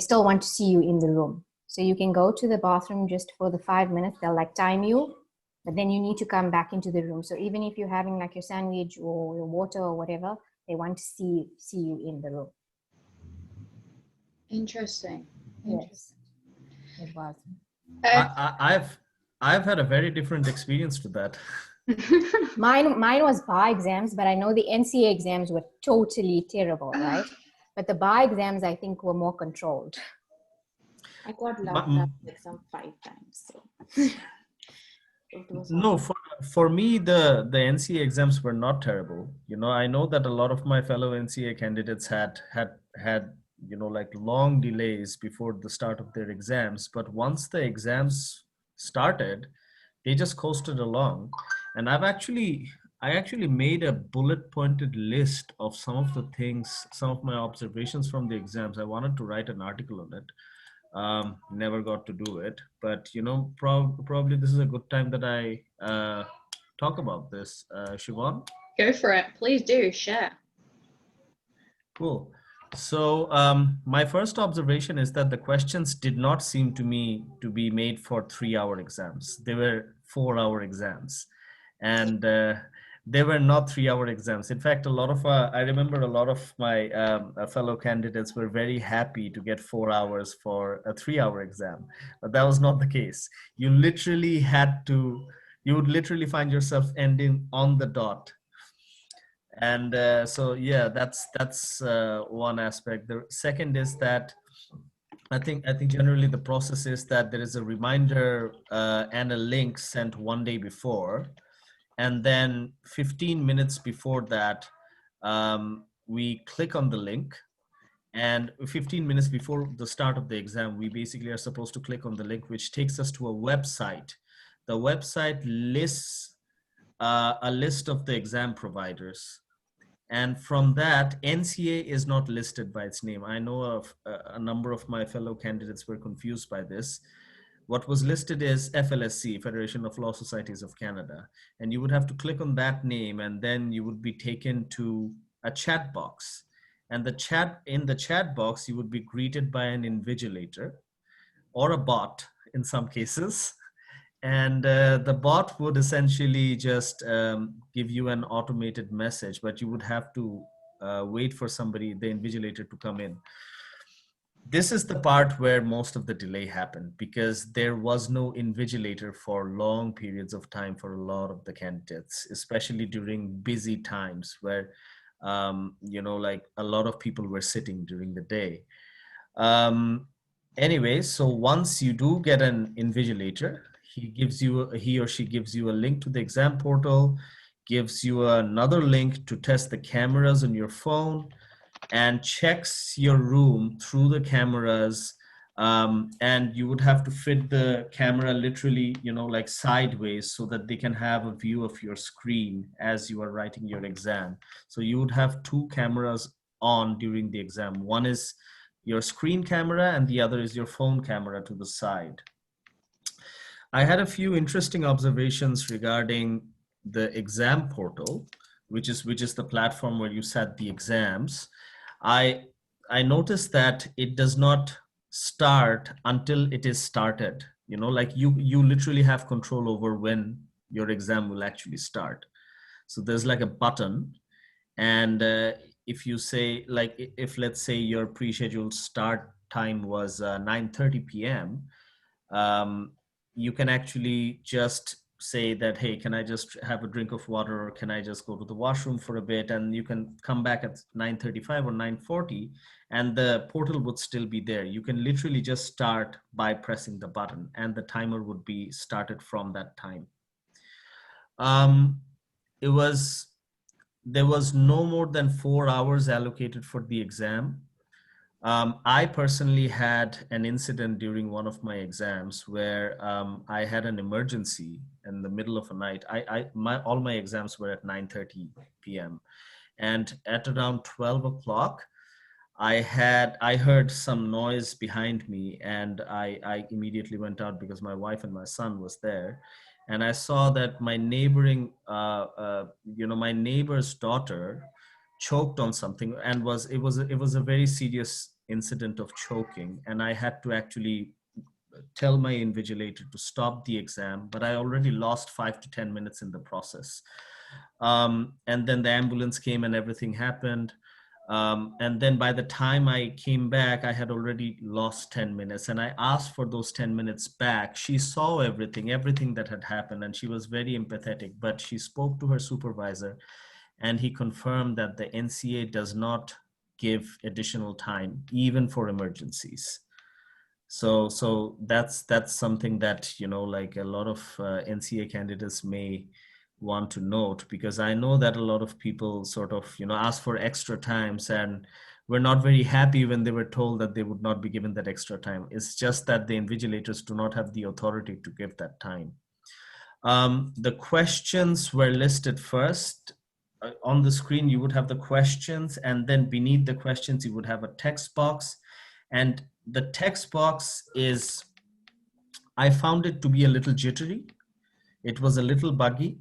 still want to see you in the room. So you can go to the bathroom just for the 5 minutes. They'll like time you, but then you need to come back into the room. So even if you're having like your sandwich or your water or whatever, they want to see you in the room. Interesting. Yes, it was. I've had a very different experience to that. Mine was bar exams, but I know the NCA exams were totally terrible, right? But the bar exams, I think, were more controlled. I got locked up like some 5 times. So. No, for me, the NCA exams were not terrible. You know, I know that a lot of my fellow NCA candidates had like long delays before the start of their exams. But once the exams started, they just coasted along. And I actually made a bullet pointed list of some of the things, some of my observations from the exams. I wanted to write an article on it. Never got to do it, but probably this is a good time that I talk about this. Siobhan? Go for it. Please do share. Cool. So my first observation is that the questions did not seem to me to be made for 3-hour exams. They were 4-hour exams, and they were not 3-hour exams. In fact, I remember a lot of my fellow candidates were very happy to get 4 hours for a 3-hour exam, but that was not the case. You would literally find yourself ending on the dot. And so yeah, that's one aspect. The second is that I think generally the process is that there is a reminder and a link sent one day before, and then 15 minutes before that we click on the link, and 15 minutes before the start of the exam we basically are supposed to click on the link, which takes us to a website. The website lists a list of the exam providers. And from that, NCA is not listed by its name. I know of a number of my fellow candidates were confused by this. What was listed is FLSC, Federation of Law Societies of Canada. And you would have to click on that name, and then you would be taken to a chat box. And in the chat box, you would be greeted by an invigilator or a bot in some cases. And the bot would essentially just give you an automated message, but you would have to wait for the invigilator to come in. This is the part where most of the delay happened, because there was no invigilator for long periods of time for a lot of the candidates, especially during busy times where, like a lot of people were sitting during the day. Anyway, so once you do get an invigilator, he or she gives you a link to the exam portal, gives you another link to test the cameras on your phone, and checks your room through the cameras. And you would have to fit the camera literally, like sideways, so that they can have a view of your screen as you are writing your exam. So you would have 2 cameras on during the exam. One is your screen camera and the other is your phone camera to the side. I had a few interesting observations regarding the exam portal, which is the platform where you set the exams. I noticed that it does not start until it is started. Like you literally have control over when your exam will actually start. So there's like a button, and if you say, like, if let's say your pre-scheduled start time was 9:30 p.m. You can actually just say that, hey, can I just have a drink of water, or can I just go to the washroom for a bit? And you can come back at 9:35 or 9:40, and the portal would still be there. You can literally just start by pressing the button, and the timer would be started from that time. There was no more than 4 hours allocated for the exam. I personally had an incident during one of my exams where I had an emergency in the middle of the night. All my exams were at 9:30 p.m. And at around 12 o'clock, I heard some noise behind me, and I immediately went out because my wife and my son was there. And I saw that my neighbor's daughter choked on something, and it was a very serious incident of choking, and I had to actually tell my invigilator to stop the exam, but I already lost 5 to 10 minutes in the process. And then the ambulance came and everything happened. And then by the time I came back, I had already lost 10 minutes, and I asked for those 10 minutes back. She saw everything that had happened, and she was very empathetic, but she spoke to her supervisor, and he confirmed that the NCA does not give additional time, even for emergencies. So that's something that, you know, like a lot of NCA candidates may want to note, because I know that a lot of people sort of, you know, ask for extra times, and were not very happy when they were told that they would not be given that extra time. It's just that the invigilators do not have the authority to give that time. The questions were listed first. On the screen, you would have the questions, and then beneath the questions, you would have a text box. And the text box is, I found it to be a little jittery. It was a little buggy.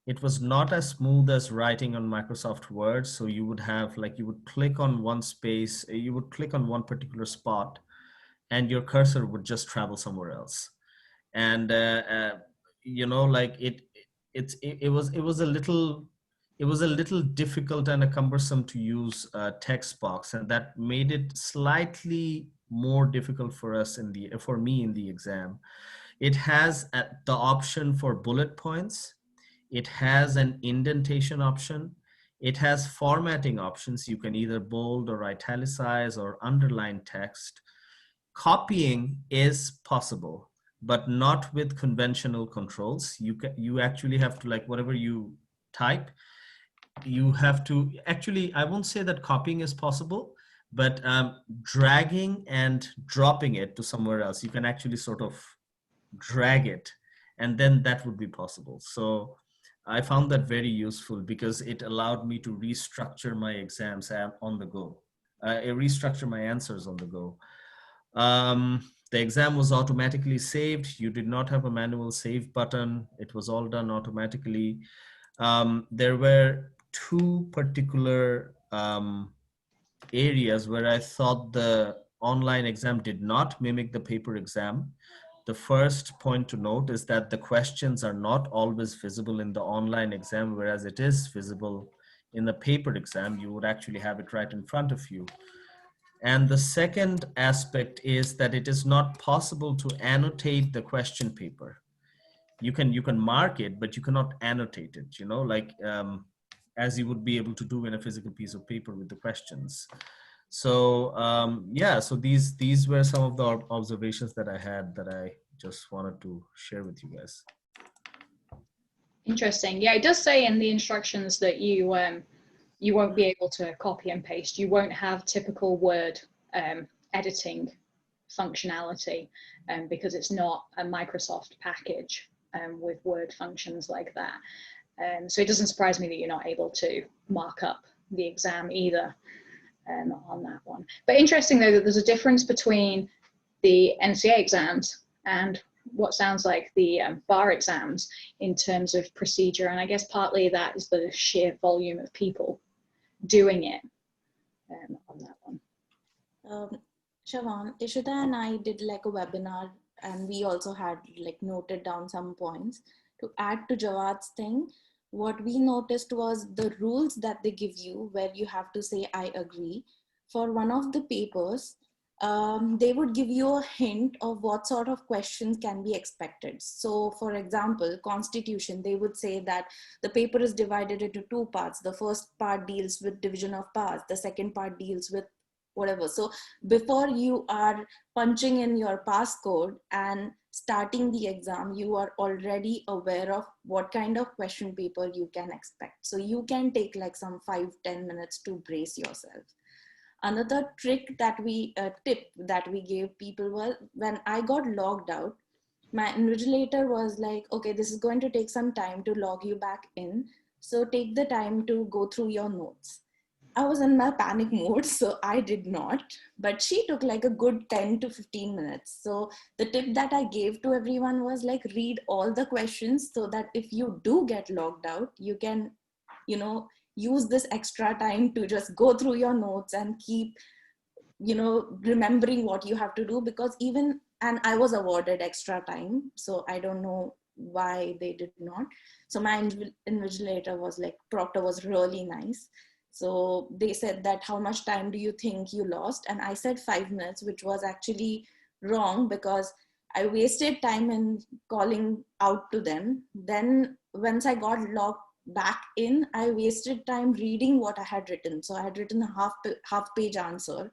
It was not as smooth as writing on Microsoft Word. So you would have, like, you would click on one space, you would click on one particular spot, and your cursor would just travel somewhere else. And you know, like it was a little difficult and a cumbersome to use text box, and that made it slightly more difficult for me in the exam. It has the option for bullet points. It has an indentation option. It has formatting options. You can either bold or italicize or underline text. Copying is possible, but not with conventional controls. You actually have to, like, whatever you type, you have to actually, I won't say that copying is possible, but dragging and dropping it to somewhere else, you can actually sort of drag it, and then that would be possible. So I found that very useful, because it allowed me to restructure my exams on the go, restructure my answers on the go. The exam was automatically saved. You did not have a manual save button. It was all done automatically. There were two particular areas where I thought the online exam did not mimic the paper exam. The first point to note is that the questions are not always visible in the online exam, whereas it is visible in the paper exam. You would actually have it right in front of you. And the second aspect is that it is not possible to annotate the question paper. You can mark it, but you cannot annotate it, you know, like as you would be able to do in a physical piece of paper with the questions. So yeah, so these were some of the observations that I had that I just wanted to share with you guys. Interesting. Yeah, it does say in the instructions that you won't be able to copy and paste. You won't have typical Word editing functionality because it's not a Microsoft package with Word functions like that. So it doesn't surprise me that you're not able to mark up the exam either on that one. But interesting though that there's a difference between the NCA exams and what sounds like the bar exams in terms of procedure. And I guess partly that is the sheer volume of people doing it on that one. Siobhan, Ishita and I did like a webinar, and we also had like noted down some points. To add to Jawad's thing, what we noticed was the rules that they give you where you have to say, I agree. For one of the papers, they would give you a hint of what sort of questions can be expected. So for example, Constitution, they would say that the paper is divided into two parts. The first part deals with division of powers. The second part deals with whatever. So before you are punching in your passcode and starting the exam, you are already aware of what kind of question paper you can expect. So you can take like some 5-10 minutes to brace yourself. Another trick that tip that we gave people was, when I got logged out, my invigilator was like, okay, this is going to take some time to log you back in. So take the time to go through your notes. I was in my panic mode, so I did not, but she took like a good 10 to 15 minutes. So the tip that I gave to everyone was like, read all the questions so that if you do get logged out, you can, you know, use this extra time to just go through your notes and keep you know, remembering what you have to do, because even, and I was awarded extra time, so I don't know why they did not. So my invigilator was like, proctor was really nice. So they said that, how much time do you think you lost? And I said 5 minutes, which was actually wrong, because I wasted time in calling out to them. Then once I got logged back in, I wasted time reading what I had written. So I had written a half page answer.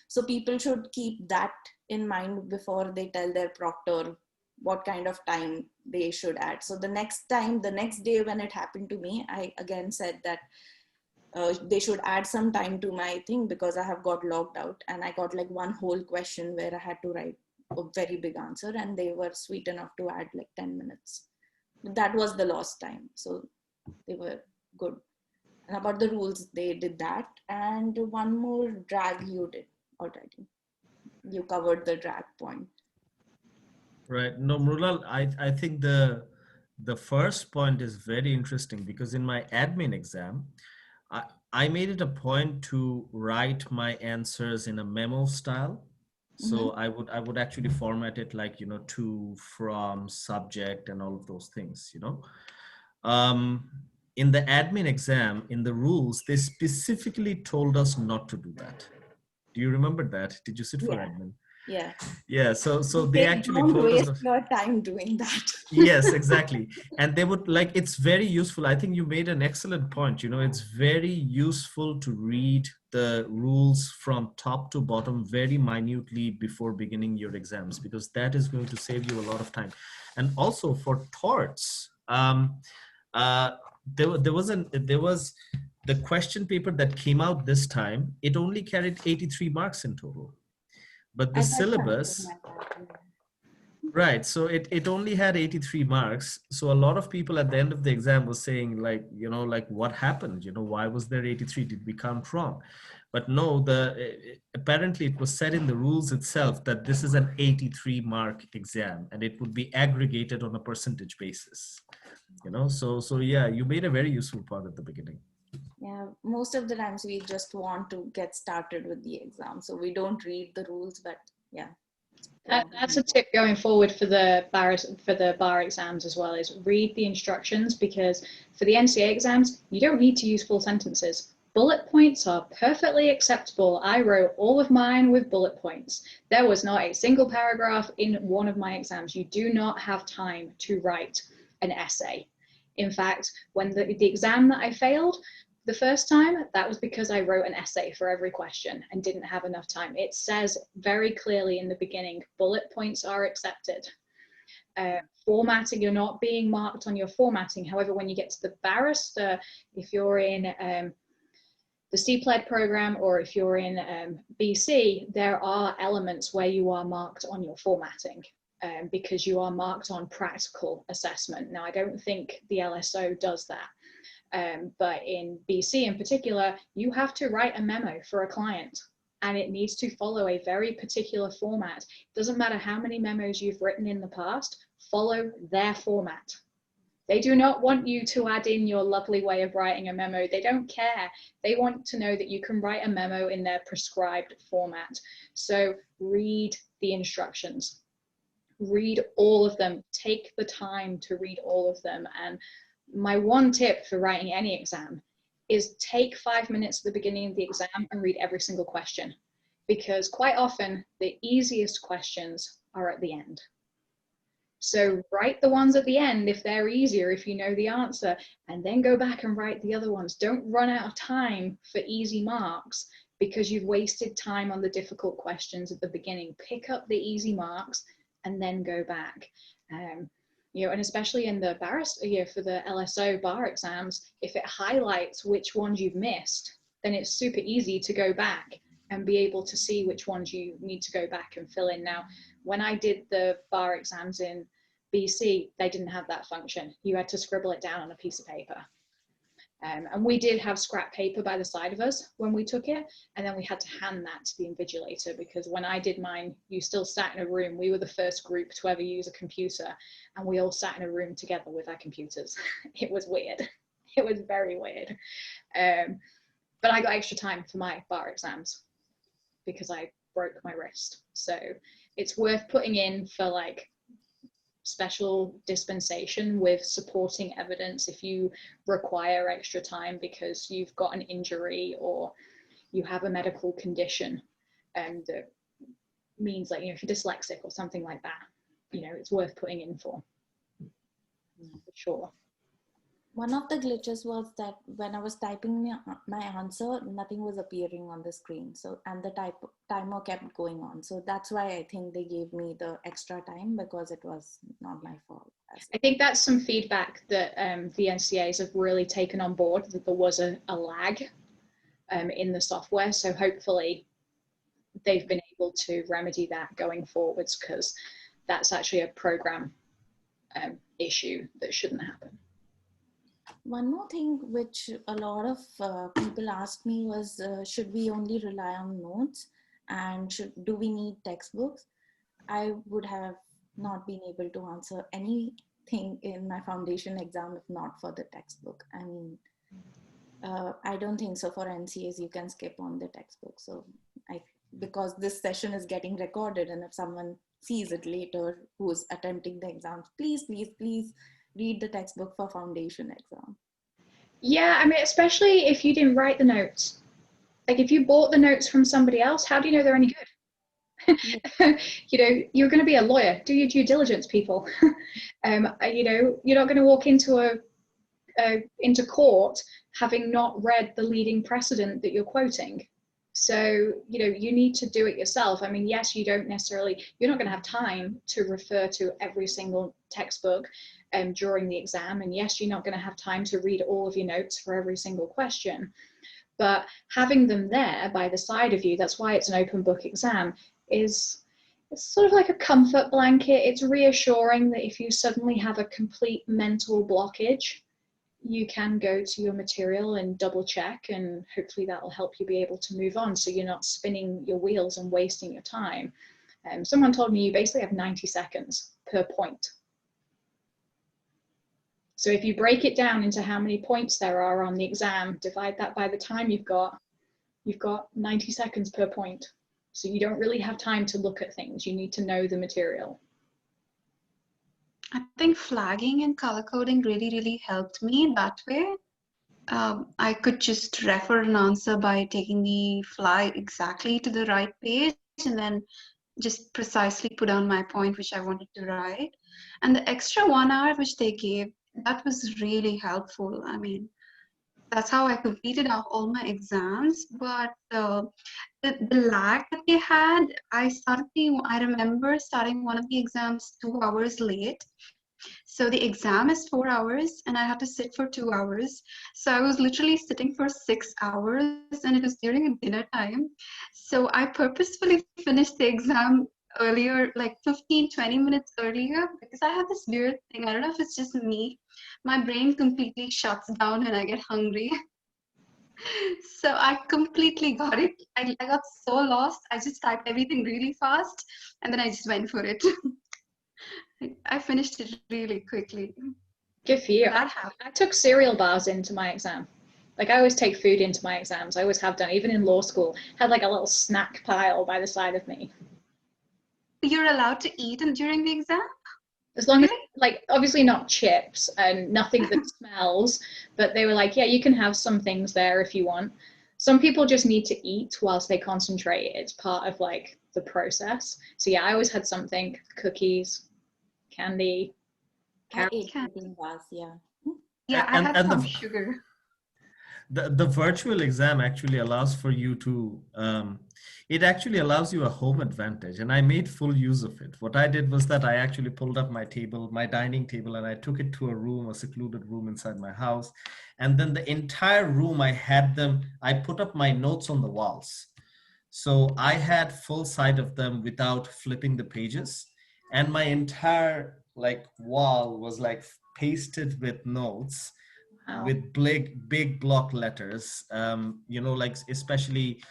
So people should keep that in mind before they tell their proctor what kind of time they should add. So the next day when it happened to me, I again said that they should add some time to my thing, because I have got logged out and I got like one whole question where I had to write a very big answer, and they were sweet enough to add like 10 minutes. That was the lost time. So they were good. And about the rules, they did that. And one more drag you did already. You covered the drag point. Right. No, Mrunal, I think the first point is very interesting, because in my admin exam, I made it a point to write my answers in a memo style. So I would actually format it like, you know, to, from, subject, and all of those things, you know. In the admin exam, in the rules, they specifically told us not to do that. Do you remember that? Did you sit for Yeah. admin? Yeah. Yeah, so they They actually don't told us waste your time doing that. yes, exactly. And they would like, it's very useful. I think you made an excellent point. You know, it's very useful to read the rules from top to bottom very minutely before beginning your exams, because that is going to save you a lot of time. And also for torts, there was the question paper that came out this time. It only carried 83 marks in total, but the I had something syllabus. like that. Right. So it only had 83 marks. So a lot of people at the end of the exam was saying, like, you know, like, what happened? You know, why was there 83? Did we count wrong? But no, apparently it was said in the rules itself that this is an 83 mark exam, and it would be aggregated on a percentage basis. You know, so yeah, you made a very useful point at the beginning. Yeah, most of the times we just want to get started with the exam, so we don't read the rules. But yeah, That's a tip going forward for the bar exams as well, is read the instructions, because for the NCA exams, you don't need to use full sentences. Bullet points are perfectly acceptable. I wrote all of mine with bullet points. There was not a single paragraph in one of my exams. You do not have time to write an essay. In fact, when the exam that I failed, the first time, that was because I wrote an essay for every question and didn't have enough time. It says very clearly in the beginning, bullet points are accepted. Formatting, you're not being marked on your formatting. However, when you get to the barrister, if you're in the CPLED program, or if you're in BC, there are elements where you are marked on your formatting. Because you are marked on practical assessment. Now, I don't think the LSO does that. But in BC in particular, you have to write a memo for a client, and it needs to follow a very particular format. It doesn't matter how many memos you've written in the past, follow their format. They do not want you to add in your lovely way of writing a memo. They don't care. They want to know that you can write a memo in their prescribed format. So read the instructions. Read all of them. Take the time to read all of them. And my one tip for writing any exam is take 5 minutes at the beginning of the exam and read every single question, because quite often the easiest questions are at the end. So write the ones at the end if they're easier, if you know the answer, and then go back and write the other ones. Don't run out of time for easy marks because you've wasted time on the difficult questions at the beginning. Pick up the easy marks and then go back. You know, and especially in the barrister, you know, for the LSO bar exams, if it highlights which ones you've missed, then it's super easy to go back and be able to see which ones you need to go back and fill in. Now, when I did the bar exams in BC, they didn't have that function. You had to scribble it down on a piece of paper. And we did have scrap paper by the side of us when we took it, and then we had to hand that to the invigilator, because when I did mine, you still sat in a room. We were the first group to ever use a computer, and we all sat in a room together with our computers. It was weird. It was very weird. But I got extra time for my bar exams. because I broke my wrist. So it's worth putting in for like special dispensation with supporting evidence if you require extra time because you've got an injury or you have a medical condition that means, like, you know, if you're dyslexic or something like that, you know, it's worth putting in for sure. One of the glitches was that when I was typing my answer, nothing was appearing on the screen. So, and the timer kept going on. So that's why I think they gave me the extra time, because it was not my fault. I think that's some feedback that the NCAs have really taken on board, that there was a lag in the software. So hopefully they've been able to remedy that going forwards, because that's actually a program issue that shouldn't happen. One more thing which a lot of people asked me was, should we only rely on notes, and do we need textbooks? I would have not been able to answer anything in my foundation exam if not for the textbook. I mean, I don't think so. For NCAs, you can skip on the textbook. So because this session is getting recorded, and if someone sees it later who's attempting the exams, please read the textbook for foundation exam. Yeah, I mean, especially if you didn't write the notes. Like, if you bought the notes from somebody else, how do you know they're any good? You know, you're going to be a lawyer. Do your due diligence, people. You know, you're not going to walk into into court having not read the leading precedent that you're quoting. So, you know, you need to do it yourself. I mean, yes, you're not going to have time to refer to every single textbook during the exam. And yes, you're not going to have time to read all of your notes for every single question. But having them there by the side of you, that's why it's an open book exam, it's sort of like a comfort blanket. It's reassuring that if you suddenly have a complete mental blockage, you can go to your material and double check, and hopefully that will help you be able to move on, so you're not spinning your wheels and wasting your time. Someone told me you basically have 90 seconds per point. So if you break it down into how many points there are on the exam, divide that by the time you've got 90 seconds per point. So you don't really have time to look at things. You need to know the material. I think flagging and color coding really helped me that way. I could just refer an answer by taking the flag exactly to the right page and then just precisely put down my point which I wanted to write. And the extra 1 hour which they gave, that was really helpful. I mean, that's how I completed all my exams. But the lag that they had, I remember starting one of the exams 2 hours late. So the exam is 4 hours and I had to sit for 2 hours. So I was literally sitting for 6 hours and it was during dinner time. So I purposefully finished the exam earlier, like 15-20 minutes earlier, because I have this weird thing. I don't know if it's just me. My brain completely shuts down when I get hungry. So I completely got it. I got so lost. I just typed everything really fast and then I just went for it. I finished it really quickly. Good for you. I took cereal bars into my exam. Like, I always take food into my exams. I always have done, even in law school. Had like a little snack pile by the side of me. You're allowed to eat during the exam? As long as, like, obviously not chips and nothing that smells, but they were like, yeah, you can have some things there if you want. Some people just need to eat whilst they concentrate. It's part of like the process. So yeah, I always had something, cookies, candy. I ate protein bars, yeah. Yeah, I had some sugar. The virtual exam actually allows for you to, it actually allows you a home advantage, and I made full use of it. What I did was that I actually pulled up my table, my dining table, and I took it to a secluded room inside my house. And then the entire room, I put up my notes on the walls. So I had full sight of them without flipping the pages. And my entire like wall was like pasted with notes. Wow. With big block letters, you know, like especially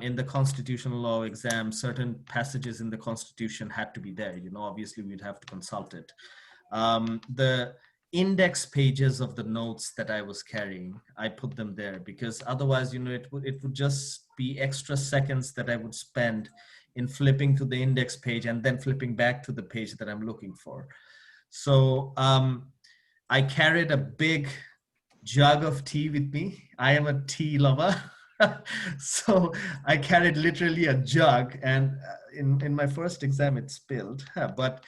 in the constitutional law exam, certain passages in the Constitution had to be there. You know, obviously we'd have to consult it. index pages of the notes that I was carrying, I put them there because otherwise, you know, it would just be extra seconds that I would spend in flipping to the index page and then flipping back to the page that I'm looking for. So I carried a big jug of tea with me. I am a tea lover. So I carried literally a jug, and in my first exam it spilled, but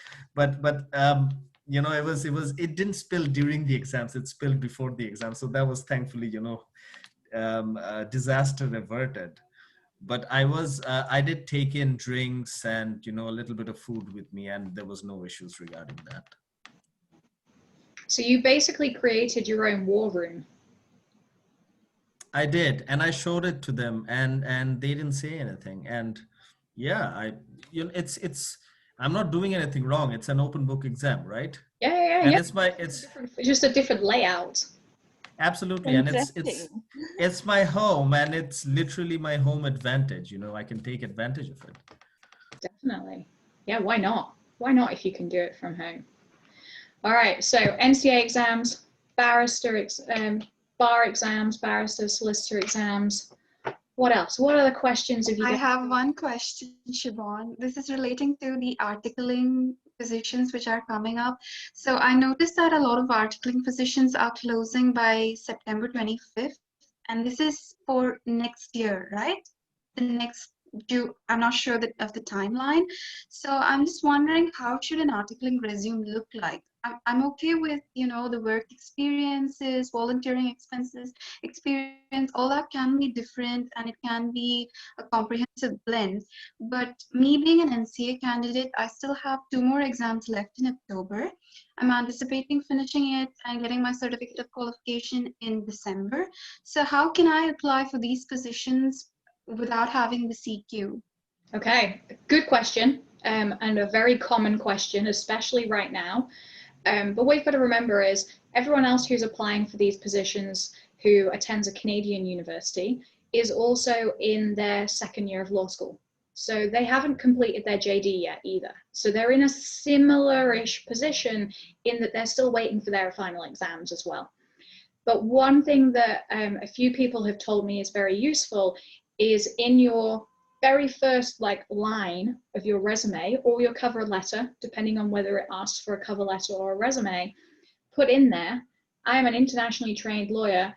you know, it didn't spill during the exams, it spilled before the exam, so that was thankfully, you know, disaster averted. But I did take in drinks and, you know, a little bit of food with me, and there was no issues regarding that. So you basically created your own war room. I did, and I showed it to them, and they didn't say anything. And yeah, you know, it's I'm not doing anything wrong. It's an open book exam, right? Yeah. And it's just a different layout. absolutely, and it's my home, and it's literally my home advantage. You know, I can take advantage of it. Definitely. Yeah, why not? Why not if you can do it from home? All right, so NCA exams, bar exams, barrister, solicitor exams. What else? What other questions have you got? I have one question, Siobhan. This is relating to the articling positions which are coming up. So I noticed that a lot of articling positions are closing by September 25th, and this is for next year, right? The next due, I'm not sure of the timeline. So I'm just wondering, how should an articling resume look like? I'm okay with, you know, the work experiences, volunteering expenses, experience, all that can be different and it can be a comprehensive blend. But me being an NCA candidate, I still have 2 more exams left in October. I'm anticipating finishing it and getting my certificate of qualification in December. So how can I apply for these positions without having the CQ? Okay, good question, and a very common question, especially right now. But what you've got to remember is everyone else who's applying for these positions who attends a Canadian university is also in their second year of law school. So they haven't completed their JD yet either. So they're in a similar-ish position in that they're still waiting for their final exams as well. But one thing that a few people have told me is very useful is in your very first line of your resume or your cover letter, depending on whether it asks for a cover letter or a resume, put in there, I am an internationally trained lawyer,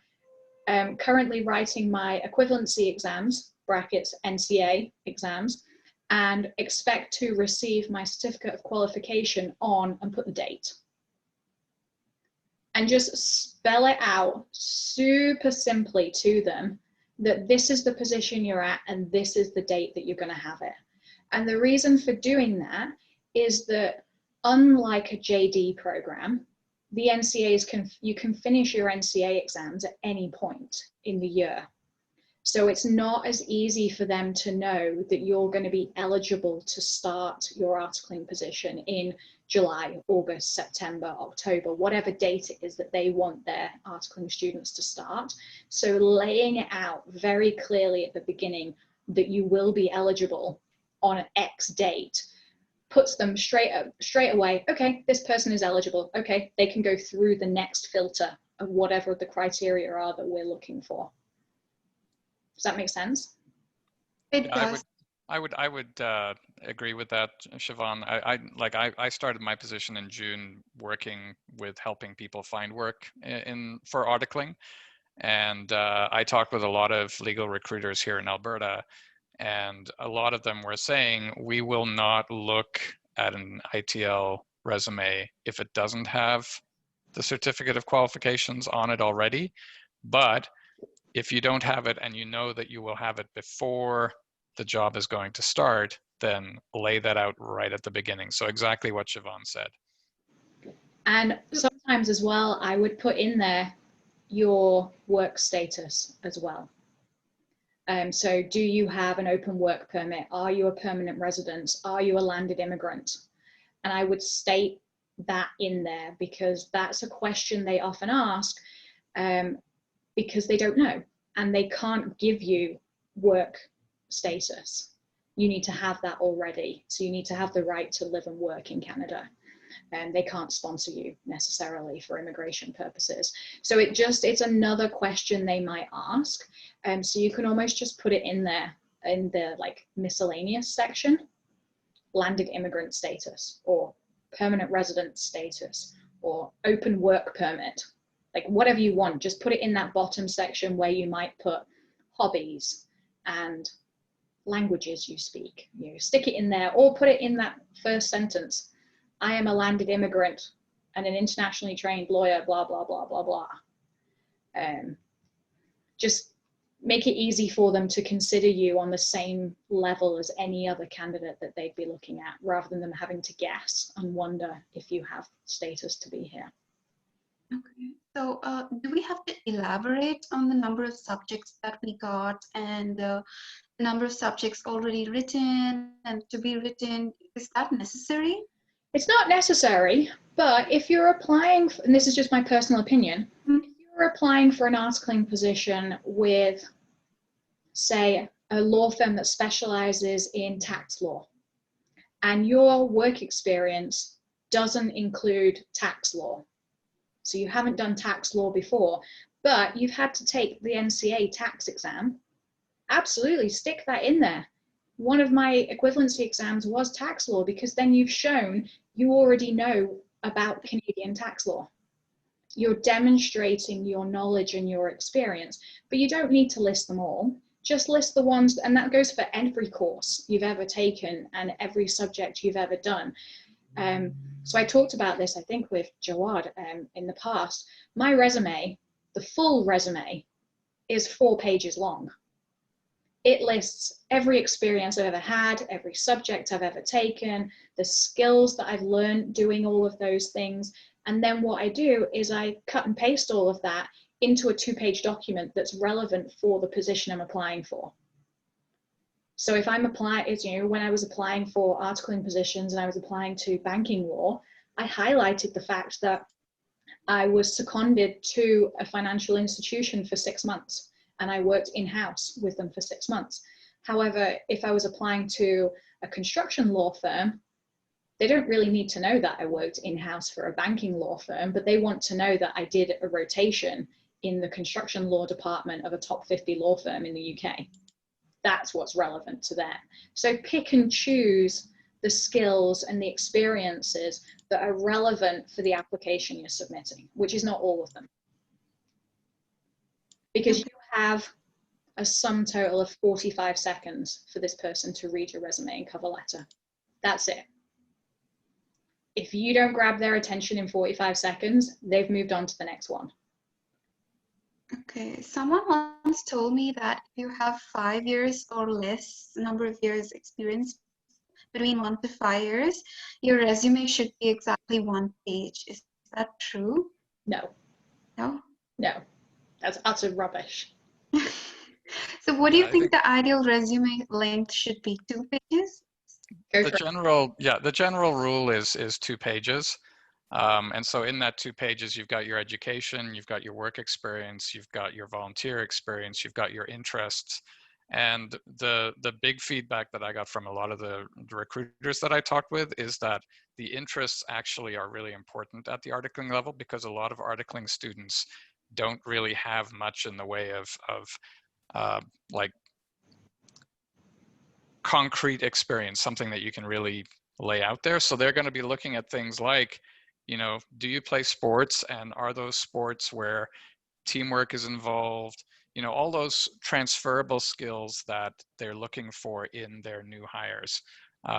currently writing my equivalency exams, brackets NCA exams, and expect to receive my certificate of qualification on, and put the date. And just spell it out super simply to them that this is the position you're at and this is the date that you're going to have it. And the reason for doing that is that unlike a JD program, the NCAs you can finish your NCA exams at any point in the year. So it's not as easy for them to know that you're going to be eligible to start your articling position in July, August, September, October, whatever date it is that they want their articling students to start. So laying it out very clearly at the beginning that you will be eligible on an X date puts them straight away, okay, this person is eligible, okay, they can go through the next filter of whatever the criteria are that we're looking for. Does that make sense? It does. I would agree with that, Siobhan. I started my position in June working with helping people find work for articling, and I talked with a lot of legal recruiters here in Alberta, and a lot of them were saying we will not look at an ITL resume if it doesn't have the certificate of qualifications on it already, but if you don't have it and you know that you will have it before the job is going to start, then lay that out right at the beginning. So exactly what Siobhan said. And sometimes as well, I would put in there your work status as well. So do you have an open work permit? Are you a permanent resident? Are you a landed immigrant? And I would state that in there because that's a question they often ask because they don't know and they can't give you work status. You need to have that already. So you need to have the right to live and work in Canada. and they can't sponsor you necessarily for immigration purposes. So it's another question they might ask. So you can almost just put it in there in the like miscellaneous section, landed immigrant status or permanent resident status or open work permit, like whatever you want, just put it in that bottom section where you might put hobbies and languages you speak. You stick it in there, or put it in that first sentence. I am a landed immigrant and an internationally trained lawyer, blah, blah, blah, blah, blah. Just make it easy for them to consider you on the same level as any other candidate that they'd be looking at, rather than them having to guess and wonder if you have status to be here. Okay. So do we have to elaborate on the number of subjects that we got and the number of subjects already written and to be written? Is that necessary? It's not necessary, but if you're applying, and this is just my personal opinion, if you're applying for an articling position with, say, a law firm that specializes in tax law, and your work experience doesn't include tax law, so you haven't done tax law before, but you've had to take the NCA tax exam, absolutely stick that in there. One of my equivalency exams was tax law, because then you've shown you already know about Canadian tax law. You're demonstrating your knowledge and your experience, but you don't need to list them all. Just list the ones, and that goes for every course you've ever taken and every subject you've ever done. So I talked about this, I think, with Jawad in the past. My resume, the full resume, is 4 pages long. It lists every experience I've ever had, every subject I've ever taken, the skills that I've learned doing all of those things. And then what I do is I cut and paste all of that into a 2-page document that's relevant for the position I'm applying for. So if I'm applying, when I was applying for articling positions and I was applying to banking law, I highlighted the fact that I was seconded to a financial institution for 6 months, and I worked in-house with them for 6 months. However, if I was applying to a construction law firm, they don't really need to know that I worked in-house for a banking law firm, but they want to know that I did a rotation in the construction law department of a top 50 law firm in the UK. That's what's relevant to them. So pick and choose the skills and the experiences that are relevant for the application you're submitting, which is not all of them. Because you have a sum total of 45 seconds for this person to read your resume and cover letter. That's it. If you don't grab their attention in 45 seconds, they've moved on to the next one. Okay, someone once told me that if you have 5 years or less number of years experience, between 1 to 5 years, your resume should be exactly 1 page. Is that true? No. No? No, that's utter rubbish. So what do you think the ideal resume length should be? 2 pages? The general rule is 2 pages. And so in that 2 pages, you've got your education, you've got your work experience, you've got your volunteer experience, you've got your interests. And the big feedback that I got from a lot of the recruiters that I talked with is that the interests actually are really important at the articling level, because a lot of articling students don't really have much in the way of like concrete experience, something that you can really lay out there. So they're going to be looking at things like, do you play sports, and are those sports where teamwork is involved? All those transferable skills that they're looking for in their new hires.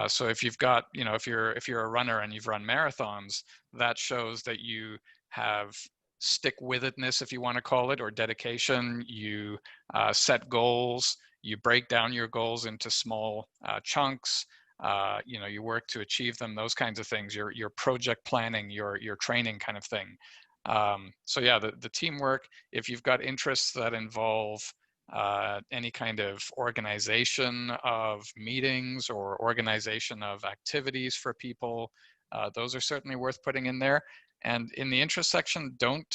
So if you've got, if you're a runner and you've run marathons, that shows that you have stick-with-itness, if you want to call it, or dedication. You set goals. You break down your goals into small chunks. You work to achieve them. Those kinds of things. Your project planning, your training kind of thing. So yeah, the teamwork. If you've got interests that involve any kind of organization of meetings or organization of activities for people, those are certainly worth putting in there. And in the interest section, don't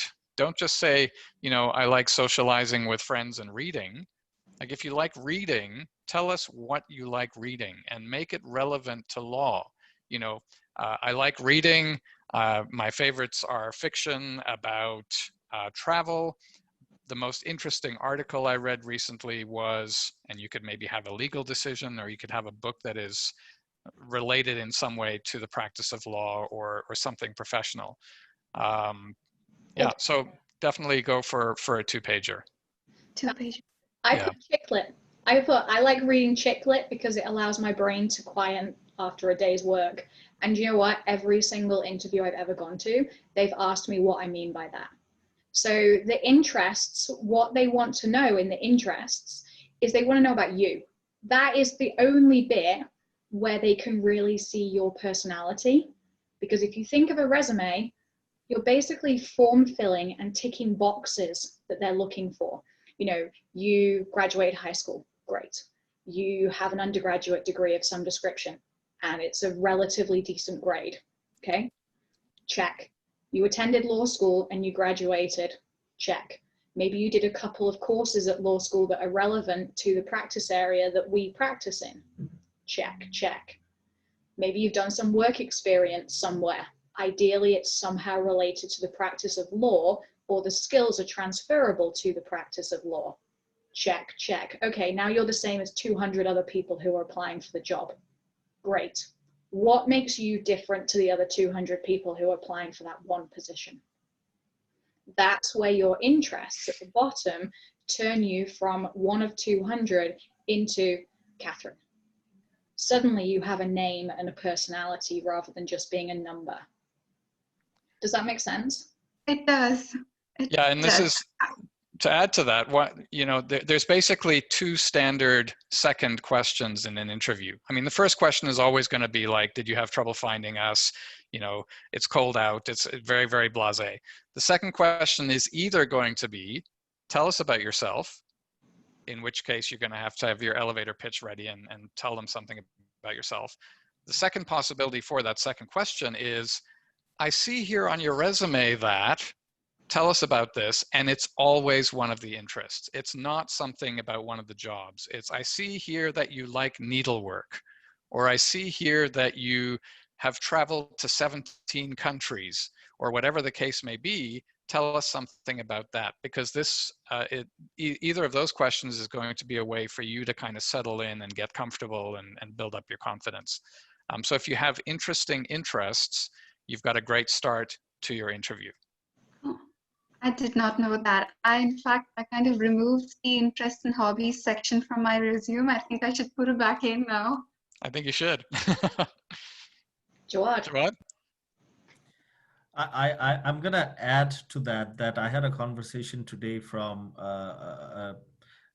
just say, I like socializing with friends and reading. Like, if you like reading, tell us what you like reading and make it relevant to law. you know, I like reading. My favorites are fiction about travel. The most interesting article I read recently was, and you could maybe have a legal decision, or you could have a book that is related in some way to the practice of law or something professional. Yeah, so definitely go for a 2-pager. 2-page. I Yeah. put chick lit. I like reading chick lit because it allows my brain to quiet after a day's work. And you know what? Every single interview I've ever gone to, they've asked me what I mean by that. So the interests, what they want to know in the interests is they want to know about you. That is the only bit where they can really see your personality. Because if you think of a resume, you're basically form filling and ticking boxes that they're looking for. You know, you graduated high school, great. You have an undergraduate degree of some description, and it's a relatively decent grade, okay? Check. You attended law school and you graduated, check. Maybe you did a couple of courses at law school that are relevant to the practice area that we practice in, check, check. Maybe you've done some work experience somewhere. Ideally, it's somehow related to the practice of law, or the skills are transferable to the practice of law. Check, check. Okay, now you're the same as 200 other people who are applying for the job. Great. What makes you different to the other 200 people who are applying for that one position? That's where your interests at the bottom turn you from one of 200 into Catherine. Suddenly you have a name and a personality rather than just being a number. Does that make sense? It does. Yeah, and this is, to add to that, what, you know, there's basically 2 standard second questions in an interview. I mean, the first question is always going to be like, did you have trouble finding us? You know, it's cold out. It's very, very blasé. The second question is either going to be, tell us about yourself, in which case you're going to have your elevator pitch ready and tell them something about yourself. The second possibility for that second question is, I see here on your resume that, tell us about this, and it's always one of the interests. It's not something about one of the jobs. It's, I see here that you like needlework, or I see here that you have traveled to 17 countries, or whatever the case may be. Tell us something about that, because this, either of those questions is going to be a way for you to kind of settle in and get comfortable and build up your confidence. So if you have interesting interests, you've got a great start to your interview. Oh, I did not know that. In fact, I kind of removed the interest and hobbies section from my resume. I think I should put it back in now. I think you should. Jawad. Jawad? I'm gonna add to that I had a conversation today from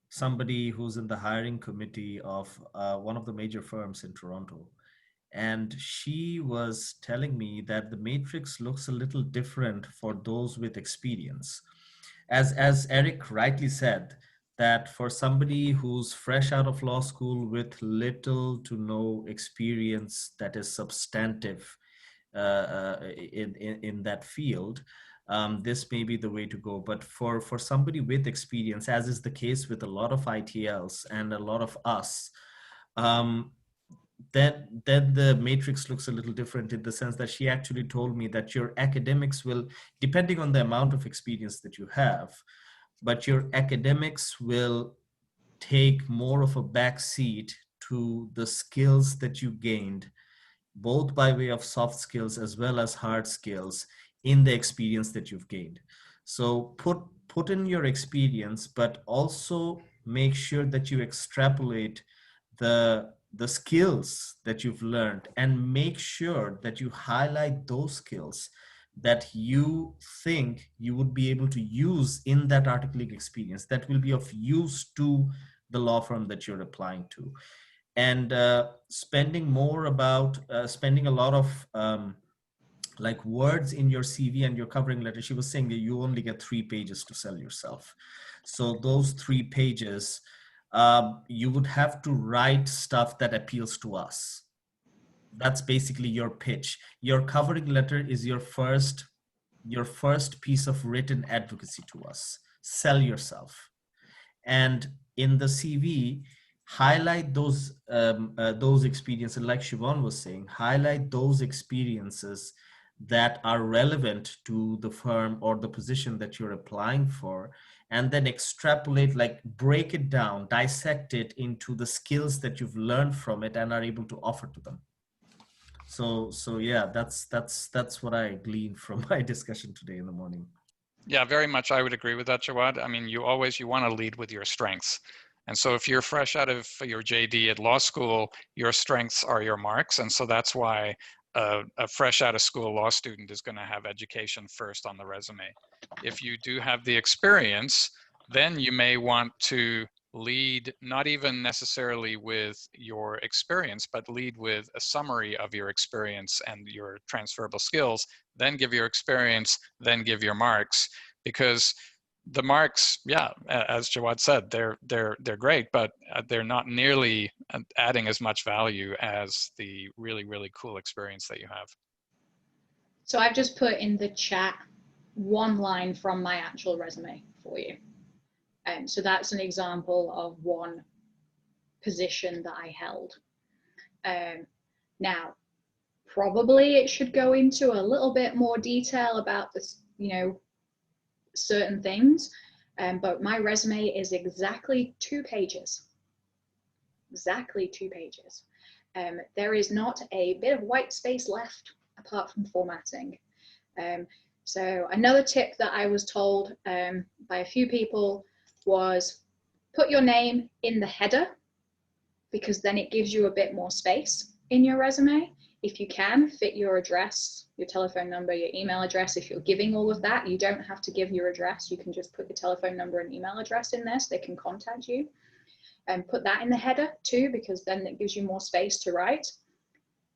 somebody who's in the hiring committee of one of the major firms in Toronto. And she was telling me that the matrix looks a little different for those with experience. As Eric rightly said, that for somebody who's fresh out of law school with little to no experience that is substantive in that field, this may be the way to go. But for somebody with experience, as is the case with a lot of ITLs and a lot of us, then the matrix looks a little different, in the sense that she actually told me that your academics will, depending on the amount of experience that you have, but your academics will take more of a back seat to the skills that you gained, both by way of soft skills as well as hard skills, in the experience that you've gained. So put in your experience, but also make sure that you extrapolate the skills that you've learned, and make sure that you highlight those skills that you think you would be able to use in that articling experience, that will be of use to the law firm that you're applying to. And spending a lot of like words in your CV and your covering letter. She was saying that you only get 3 pages to sell yourself. So those 3 pages, you would have to write stuff that appeals to us. That's basically your pitch. Your covering letter is your first piece of written advocacy to us. Sell yourself. And in the CV, highlight those experiences, like Siobhan was saying, highlight those experiences that are relevant to the firm or the position that you're applying for, and then extrapolate, like break it down, dissect it into the skills that you've learned from it and are able to offer to them. So yeah, that's what I gleaned from my discussion today in the morning. Yeah, very much. I would agree with that, Jawad. I mean, you want to lead with your strengths. And so if you're fresh out of your JD at law school, your strengths are your marks. And so that's why a fresh out of school law student is going to have education first on the resume. If you do have the experience, then you may want to lead not even necessarily with your experience, but lead with a summary of your experience and your transferable skills, then give your experience, then give your marks. Because the marks, yeah, as Jawad said, they're great, but they're not nearly adding as much value as the really, really cool experience that you have. So I've just put in the chat one line from my actual resume for you. And so that's an example of one position that I held. Now, probably it should go into a little bit more detail about this, certain things, but my resume is exactly 2 pages. Exactly 2 pages. There is not a bit of white space left apart from formatting. So another tip that I was told by a few people was put your name in the header, because then it gives you a bit more space in your resume. If you can, fit your address, your telephone number, your email address. If you're giving all of that, you don't have to give your address. You can just put your telephone number and email address in there so they can contact you. And put that in the header too, because then it gives you more space to write.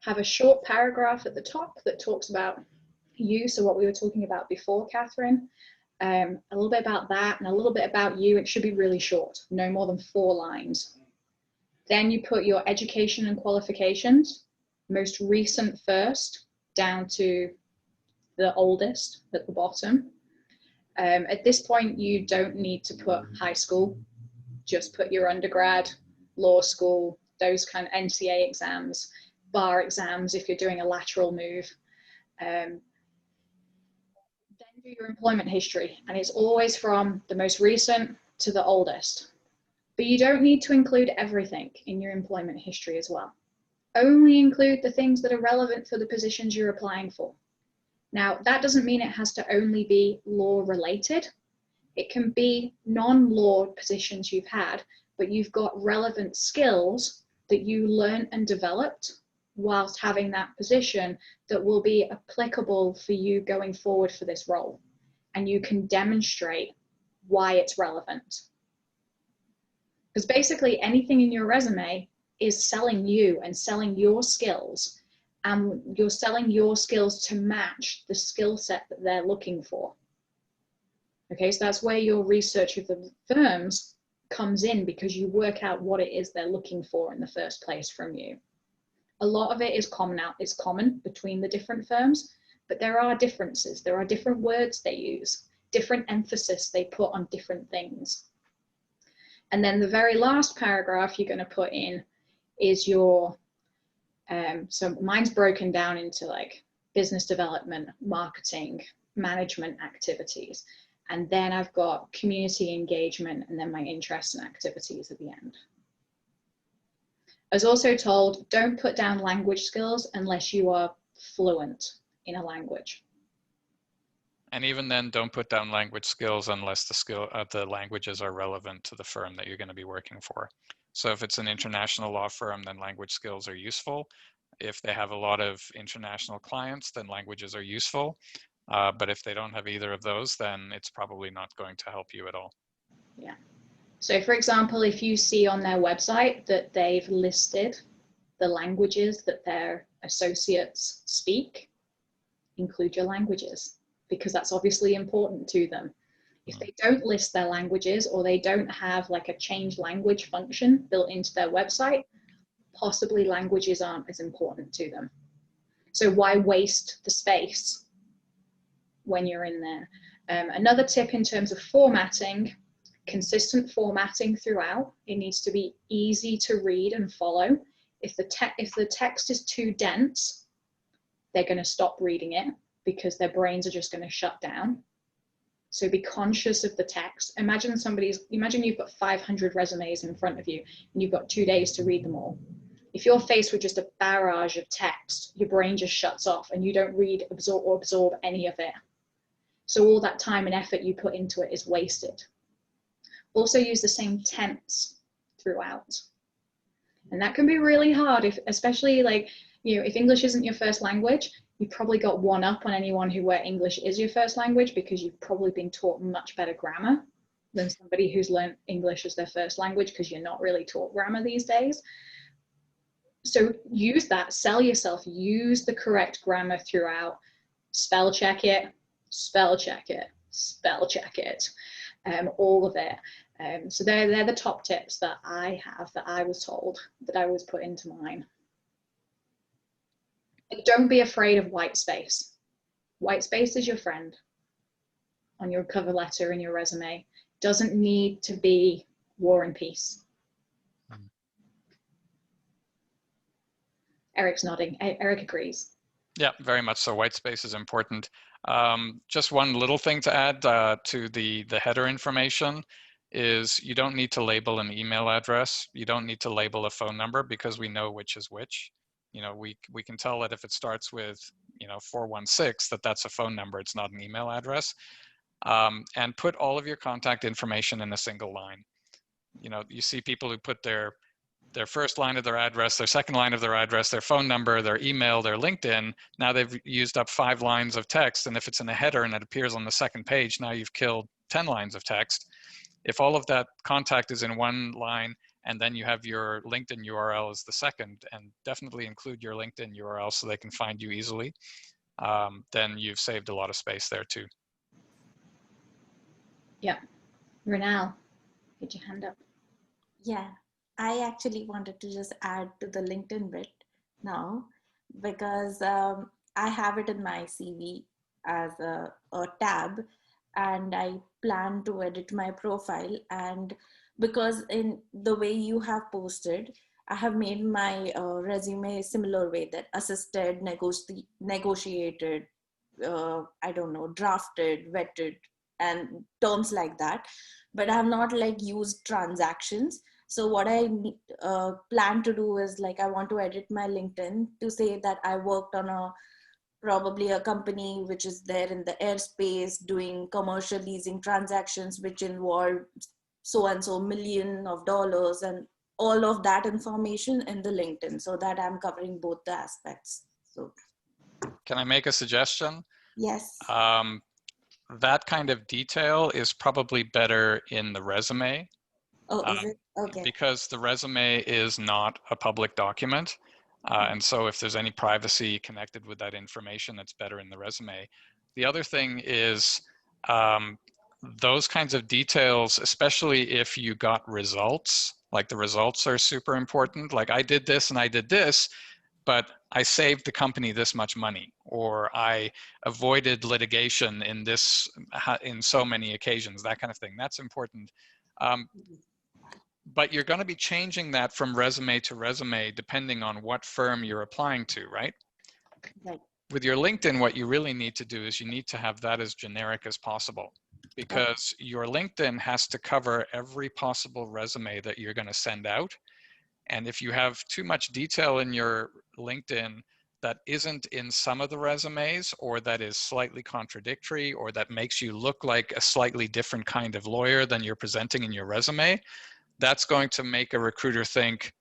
Have a short paragraph at the top that talks about you, so what we were talking about before, Catherine. A little bit about that and a little bit about you. It should be really short, no more than 4 lines. Then you put your education and qualifications, most recent first, down to the oldest at the bottom. At this point, you don't need to put high school, just put your undergrad, law school, those kind of NCA exams, bar exams if you're doing a lateral move. Then do your employment history, and it's always from the most recent to the oldest. But you don't need to include everything in your employment history as well. Only include the things that are relevant for the positions you're applying for. Now, that doesn't mean it has to only be law related. It can be non-law positions you've had, but you've got relevant skills that you learned and developed whilst having that position that will be applicable for you going forward for this role. And you can demonstrate why it's relevant. Because basically anything in your resume is selling you and selling your skills, and you're selling your skills to match the skill set that they're looking for. Okay, so that's where your research of the firms comes in, because you work out what it is they're looking for in the first place from you. A lot of it is common between the different firms, but there are differences. There are different words they use, different emphasis they put on different things. And then the very last paragraph you're going to put in is your, so mine's broken down into like business development, marketing, management activities. And then I've got community engagement and then my interests and activities at the end. I was also told, don't put down language skills unless you are fluent in a language. And even then, don't put down language skills unless the languages are relevant to the firm that you're going to be working for. So if it's an international law firm, then language skills are useful. If they have a lot of international clients, then languages are useful. But if they don't have either of those, then it's probably not going to help you at all. Yeah. So for example, if you see on their website that they've listed the languages that their associates speak, include your languages, because that's obviously important to them. If they don't list their languages, or they don't have like a change language function built into their website, possibly languages aren't as important to them. So why waste the space when you're in there? Another tip in terms of formatting consistent formatting throughout. It needs to be easy to read and follow. If the text is too dense, they're going to stop reading it because their brains are just going to shut down. So be conscious of the text. Imagine you've got 500 resumes in front of you and you've got 2 days to read them all. If you're faced with just a barrage of text, your brain just shuts off and you don't read, absorb any of it. So all that time and effort you put into it is wasted. Also use the same tense throughout. And that can be really hard, especially if English isn't your first language, you've probably got one up on anyone where English is your first language, because you've probably been taught much better grammar than somebody who's learned English as their first language, because you're not really taught grammar these days. So use that, sell yourself, use the correct grammar throughout, spell check it, spell check it, spell check it, all of it. So they're the top tips that I have, that I was told, that I always put into mine. Don't be afraid of white space. White space is your friend on your cover letter and your resume. Doesn't need to be War and Peace. Eric's nodding. Eric agrees. Yeah, very much so. White space is important. Just one little thing to add to the header information is you don't need to label an email address. You don't need to label a phone number, because we know which is which. You know, we can tell that if it starts with, 416, that's a phone number. It's not an email address. And put all of your contact information in a single line. You see people who put their first line of their address, their second line of their address, their phone number, their email, their LinkedIn. Now they've used up 5 lines of text. And if it's in a header and it appears on the second page, now you've killed 10 lines of text. If all of that contact is in one line, and then you have your LinkedIn URL as the second, and definitely include your LinkedIn URL so they can find you easily, then you've saved a lot of space there too. Yeah. Renal, get your hand up. Yeah, I actually wanted to just add to the LinkedIn bit now, because I have it in my CV as a tab, and I plan to edit my profile. And because in the way you have posted, I have made my resume a similar way, that assisted, negotiated, I don't know, drafted, vetted, and terms like that. But I have not used transactions. So what I plan to do is I want to edit my LinkedIn to say that I worked on probably a company which is there in the airspace doing commercial leasing transactions, which involve so-and-so million of dollars, and all of that information in the LinkedIn, so that I'm covering both the aspects. So can I make a suggestion? Yes. That kind of detail is probably better in the resume. Oh, is it? Okay. Because the resume is not a public document. And so if there's any privacy connected with that information, it's better in the resume. The other thing is those kinds of details, especially if you got results, the results are super important. I did this and I did this, but I saved the company this much money, or I avoided litigation in so many occasions, that kind of thing. That's important. But you're going to be changing that from resume to resume depending on what firm you're applying to, right? Right. With your LinkedIn, what you really need to do is you need to have that as generic as possible, because your LinkedIn has to cover every possible resume that you're going to send out. And if you have too much detail in your LinkedIn that isn't in some of the resumes, or that is slightly contradictory, or that makes you look like a slightly different kind of lawyer than you're presenting in your resume, that's going to make a recruiter think,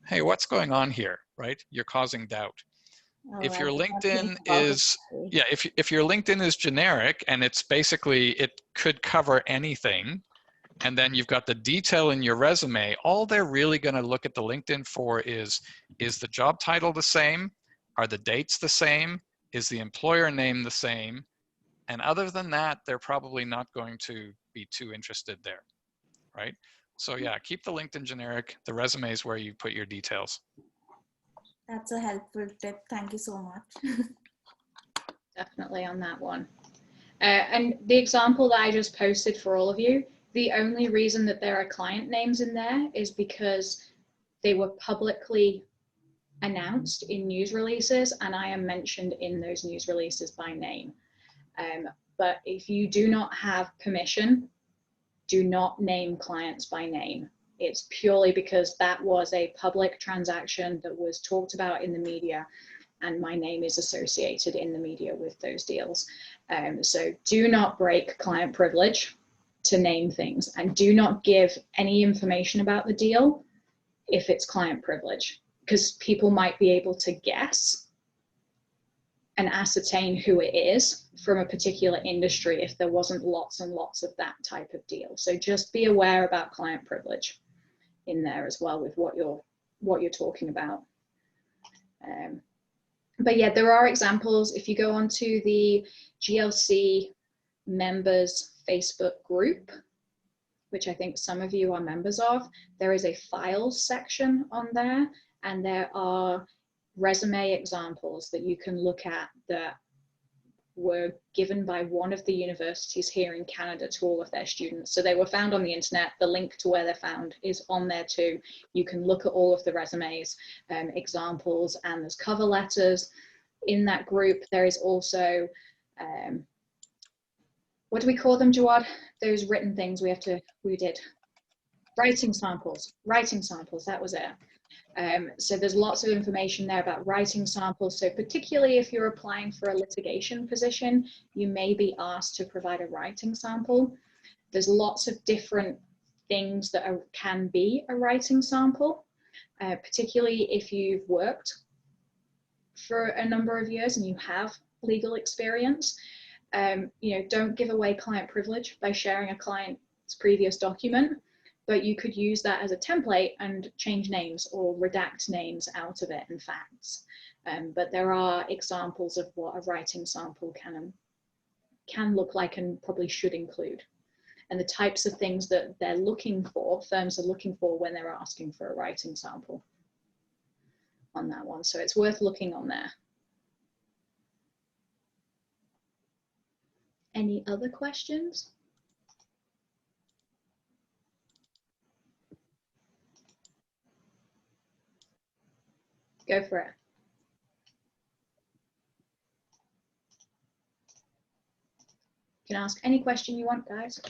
hey, what's going on here, right? You're causing doubt. If your LinkedIn is, if your LinkedIn is generic and it's basically, it could cover anything, and then you've got the detail in your resume, all they're really going to look at the LinkedIn for is the job title the same? Are the dates the same? Is the employer name the same? And other than that, they're probably not going to be too interested there, right? So yeah, keep the LinkedIn generic. The resume is where you put your details. That's a helpful tip. Thank you so much. Definitely on that one. And the example that I just posted for all of you, The only reason that there are client names in there is because they were publicly announced in news releases, and I am mentioned in those news releases by name. But if you do not have permission, do not name clients by name. It's purely because that was a public transaction that was talked about in the media, and my name is associated in the media with those deals. So do not break client privilege to name things, and do not give any information about the deal if it's client privilege, because people might be able to guess and ascertain who it is from a particular industry if there wasn't lots and lots of that type of deal. So just be aware about client privilege in there as well with what you're talking about. But yeah, there are examples. If you go onto the GLC members Facebook group, which I think some of you are members of, there is a files section on there, and there are resume examples that you can look at that were given by one of the universities here in Canada to all of their students. So they were found on the internet. The link to where they're found is on there too. You can look at all of the resumes, examples, and there's cover letters. In that group, there is also, what do we call them, Jawad? Those written things we did. Writing samples, that was it. So there's lots of information there about writing samples. So particularly if you're applying for a litigation position, you may be asked to provide a writing sample. There's lots of different things that can be a writing sample, particularly if you've worked for a number of years and you have legal experience. Don't give away client privilege by sharing a client's previous document, but you could use that as a template and change names or redact names out of it and facts. But there are examples of what a writing sample can look like and probably should include, and the types of things that they're looking for, firms are looking for when they're asking for a writing sample on that one. So it's worth looking on there. Any other questions? Go for it. You can ask any question you want, guys.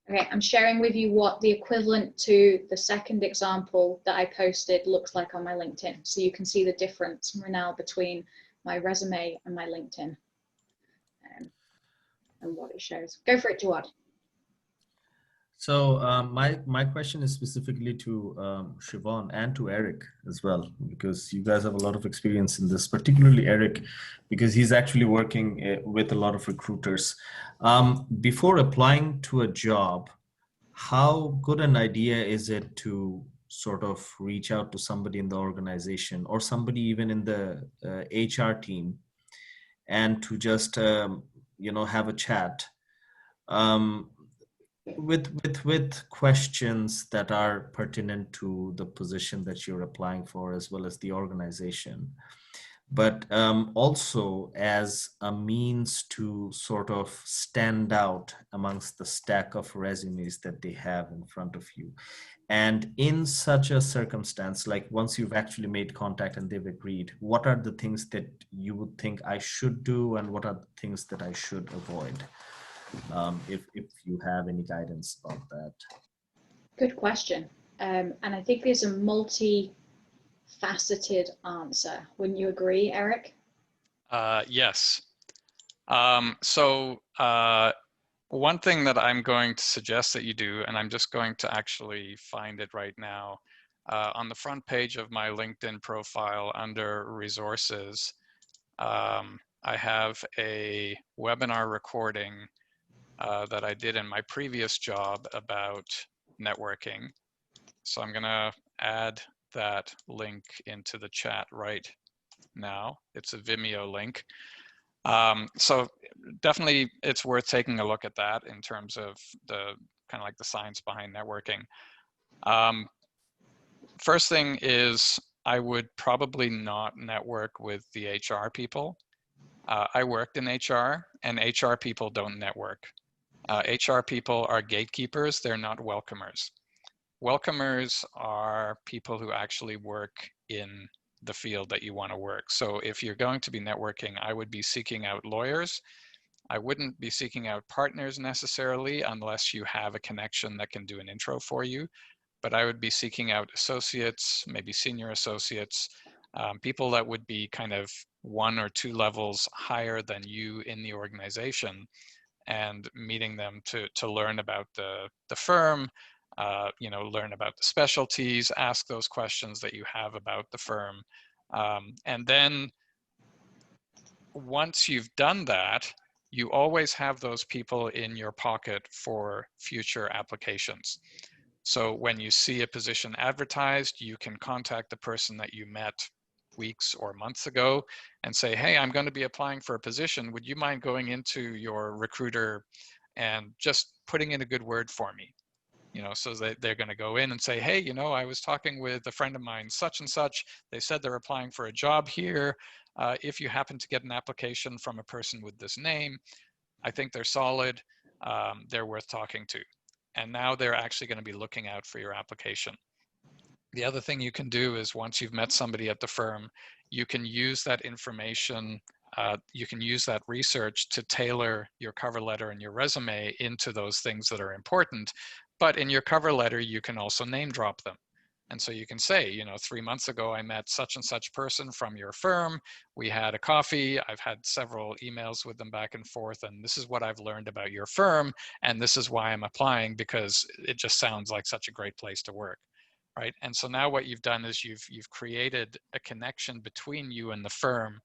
Okay, I'm sharing with you what the equivalent to the second example that I posted looks like on my LinkedIn. So you can see the difference now between my resume and my LinkedIn and what it shows. Go for it, Jawad. So my question is specifically to Siobhan and to Eric as well, because you guys have a lot of experience in this, particularly Eric, because he's actually working with a lot of recruiters. Before applying to a job, how good an idea is it to sort of reach out to somebody in the organization or somebody even in the HR team and to just, have a chat? With questions that are pertinent to the position that you're applying for as well as the organization, but also as a means to sort of stand out amongst the stack of resumes that they have in front of you. And in such a circumstance, like once you've actually made contact and they've agreed, what are the things that you would think I should do and what are the things that I should avoid? If you have any guidance about that. Good question. And I think there's a multi-faceted answer. Wouldn't you agree, Eric? Yes. One thing that I'm going to suggest that you do, and I'm just going to actually find it right now, on the front page of my LinkedIn profile under resources, I have a webinar recording that I did in my previous job about networking. So I'm gonna add that link into the chat right now. It's a Vimeo link. So definitely it's worth taking a look at that in terms of the kind of like the science behind networking. First thing is I would probably not network with the HR people. I worked in HR, and HR people don't network. HR people are gatekeepers, they're not welcomers. Welcomers are people who actually work in the field that you want to work. So if you're going to be networking, I would be seeking out lawyers. I wouldn't be seeking out partners necessarily unless you have a connection that can do an intro for you. But I would be seeking out associates, maybe senior associates, people that would be kind of 1 or 2 levels higher than you in the organization, and meeting them to learn about the firm, you know, learn about the specialties, ask those questions that you have about the firm. And then once you've done that, you always have those people in your pocket for future applications. So when you see a position advertised, you can contact the person that you met weeks or months ago and say, hey, I'm going to be applying for a position. Would you mind going into your recruiter and just putting in a good word for me? You know, so they're going to go in and say, hey, you know, I was talking with a friend of mine, such and such. They said they're applying for a job here. If you happen to get an application from a person with this name, I think they're solid. They're worth talking to. And now they're actually going to be looking out for your application. The other thing you can do is once you've met somebody at the firm, you can use that information, you can use that research to tailor your cover letter and your resume into those things that are important. But in your cover letter, you can also name drop them. And so you can say, you know, 3 months ago, I met such and such person from your firm. We had a coffee. I've had several emails with them back and forth. And this is what I've learned about your firm. And this is why I'm applying, because it just sounds like such a great place to work. Right. And so now what you've done is you've created a connection between you and the firm,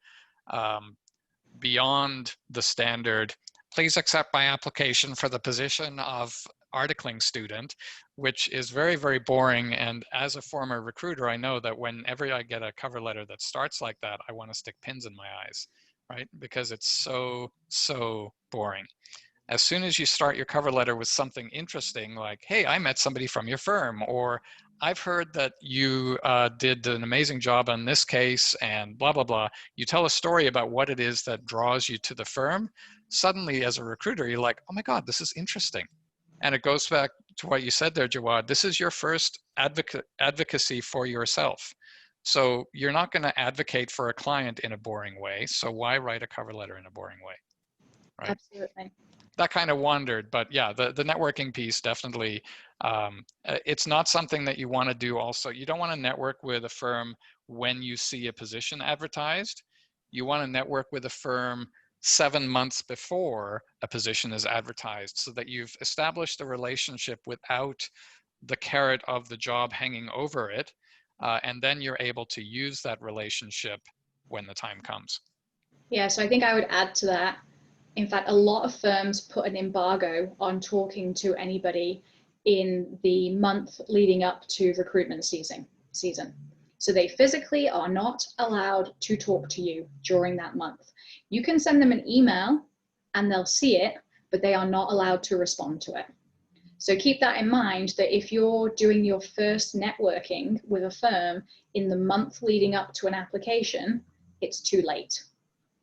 beyond the standard, please accept my application for the position of articling student, which is very, very boring. And as a former recruiter, I know that whenever I get a cover letter that starts like that, I want to stick pins in my eyes, right? Because it's so boring. As soon as you start your cover letter with something interesting, like, hey, I met somebody from your firm, or I've heard that you did an amazing job on this case and blah, blah, blah. You tell a story about what it is that draws you to the firm. Suddenly, as a recruiter, you're like, oh my God, this is interesting. And it goes back to what you said there, Jawad. This is your first advocacy for yourself. So you're not going to advocate for a client in a boring way. So why write a cover letter in a boring way? Right? Absolutely. That kind of wandered, but yeah, the networking piece definitely, it's not something that you want to do also. You don't want to network with a firm when you see a position advertised. You want to network with a firm 7 months before a position is advertised, so that you've established a relationship without the carrot of the job hanging over it. And then you're able to use that relationship when the time comes. Yeah, so I think I would add to that. In fact, a lot of firms put an embargo on talking to anybody in the month leading up to recruitment season. So they physically are not allowed to talk to you during that month. You can send them an email and they'll see it, but they are not allowed to respond to it. So keep that in mind, that if you're doing your first networking with a firm in the month leading up to an application, it's too late.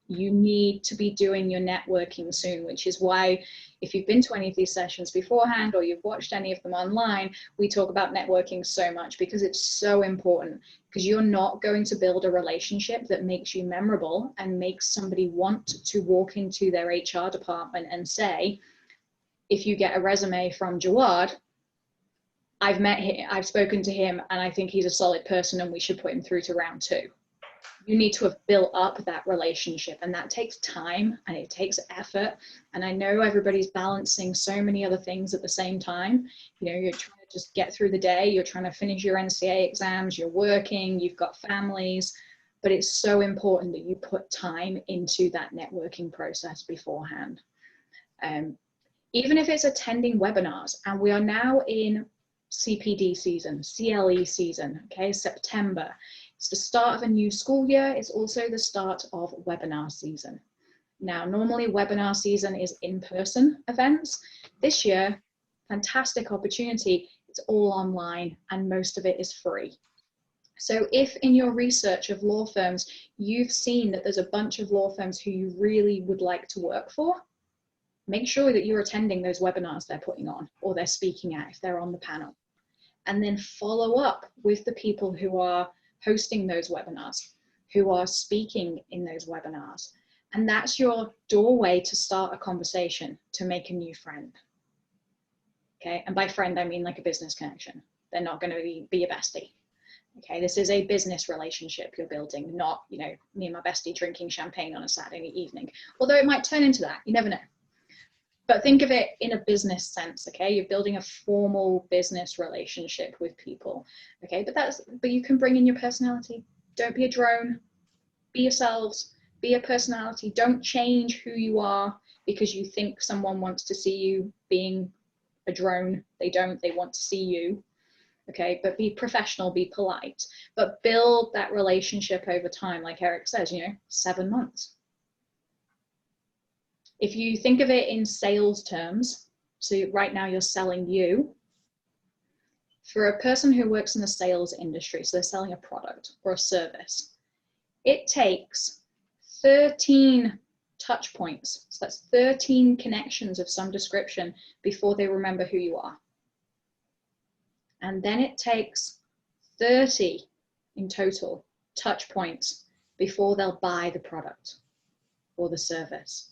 You need to be doing your networking soon, which is why if you've been to any of these sessions beforehand or you've watched any of them online, we talk about networking so much, because it's so important. Because you're not going to build a relationship that makes you memorable and makes somebody want to walk into their HR department and say, if you get a resume from Jawad, I've met him, I've spoken to him, and I think he's a solid person and we should put him through to round 2. You need to have built up that relationship, and that takes time and it takes effort. And I know everybody's balancing so many other things at the same time. You know, you're trying to just get through the day, you're trying to finish your NCA exams, you're working, you've got families, but it's so important that you put time into that networking process beforehand. Even if it's attending webinars, and we are now in CPD season, CLE season, okay, September. It's the start of a new school year. It's also the start of webinar season. Now, normally webinar season is in-person events. This year, fantastic opportunity. It's all online and most of it is free. So if in your research of law firms, you've seen that there's a bunch of law firms who you really would like to work for, make sure that you're attending those webinars they're putting on, or they're speaking at if they're on the panel. And then follow up with the people who are hosting those webinars, who are speaking in those webinars. And that's your doorway to start a conversation, to make a new friend. Okay, and by friend, I mean like a business connection. They're not going to be your bestie. Okay, this is a business relationship you're building, not, you know, me and my bestie drinking champagne on a Saturday evening. Although it might turn into that, you never know. But think of it in a business sense, okay? You're building a formal business relationship with people, okay? But you can bring in your personality. Don't be a drone. Be yourselves. Be a personality. Don't change who you are because you think someone wants to see you being a drone. They don't. They want to see you. Okay, but be professional, be polite, but build that relationship over time. Like Eric says, you know, 7 months. If you think of it in sales terms, so right now you're selling you, for a person who works in the sales industry, so they're selling a product or a service, it takes 13 touch points. So that's 13 connections of some description before they remember who you are. And then it takes 30 in total touch points before they'll buy the product or the service.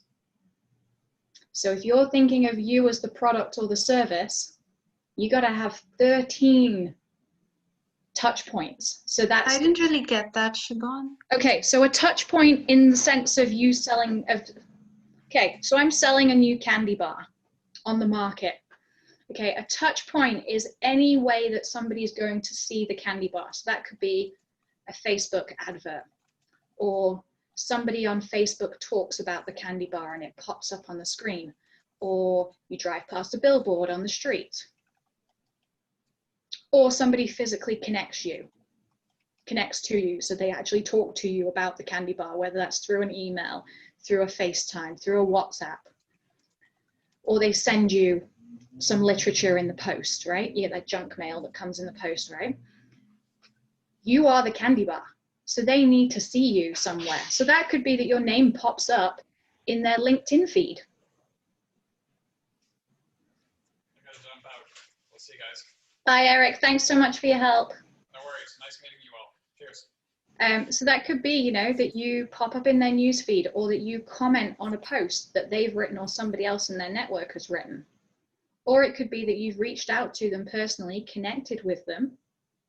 So if you're thinking of you as the product or the service, you got to have 13 touch points. So that's... I didn't really get that, Siobhan. Okay, so a touch point in the sense of you selling... Okay, so I'm selling a new candy bar on the market. Okay, a touch point is any way that somebody is going to see the candy bar. So that could be a Facebook advert, or somebody on Facebook talks about the candy bar and it pops up on the screen, or you drive past a billboard on the street, or somebody physically connects to you. So they actually talk to you about the candy bar, whether that's through an email, through a FaceTime, through a WhatsApp, or they send you some literature in the post, right? You get that junk mail that comes in the post, right? You are the candy bar. So they need to see you somewhere. So that could be that your name pops up in their LinkedIn feed. I gotta jump out. We'll see you guys. Bye, Eric. Thanks so much for your help. No worries. Nice meeting you all. Cheers. So that could be, you know, that you pop up in their newsfeed, or that you comment on a post that they've written or somebody else in their network has written. Or it could be that you've reached out to them personally, connected with them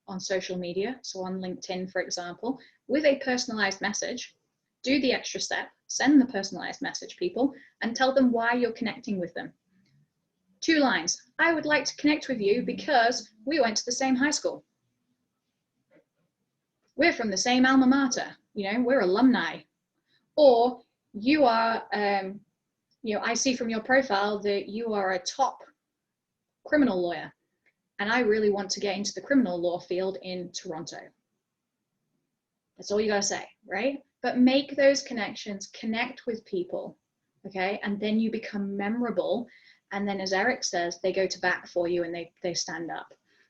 on social media, so on LinkedIn, for example, with a personalized message. Do the extra step, send the personalized message, people, and tell them why you're connecting with them. 2 lines. I would like to connect with you because we went to the same high school. We're from the same alma mater, you know, we're alumni. Or you are, you know, I see from your profile that you are a top criminal lawyer, and I really want to get into the criminal law field in Toronto. That's all you gotta say, right? But make those connections, connect with people, okay? And then you become memorable. And then, as Eric says, they go to bat for you and they stand up.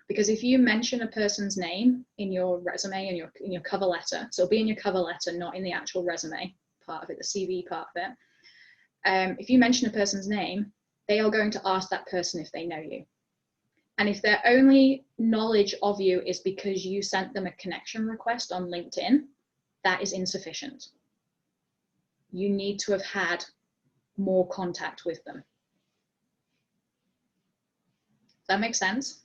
Because if you mention a person's name in your resume and in your cover letter, so it'll be in your cover letter, not in the actual resume part of it, the CV part of it. If you mention a person's name, they are going to ask that person if they know you. And if their only knowledge of you is because you sent them a connection request on LinkedIn, that is insufficient. You need to have had more contact with them. Does that make sense?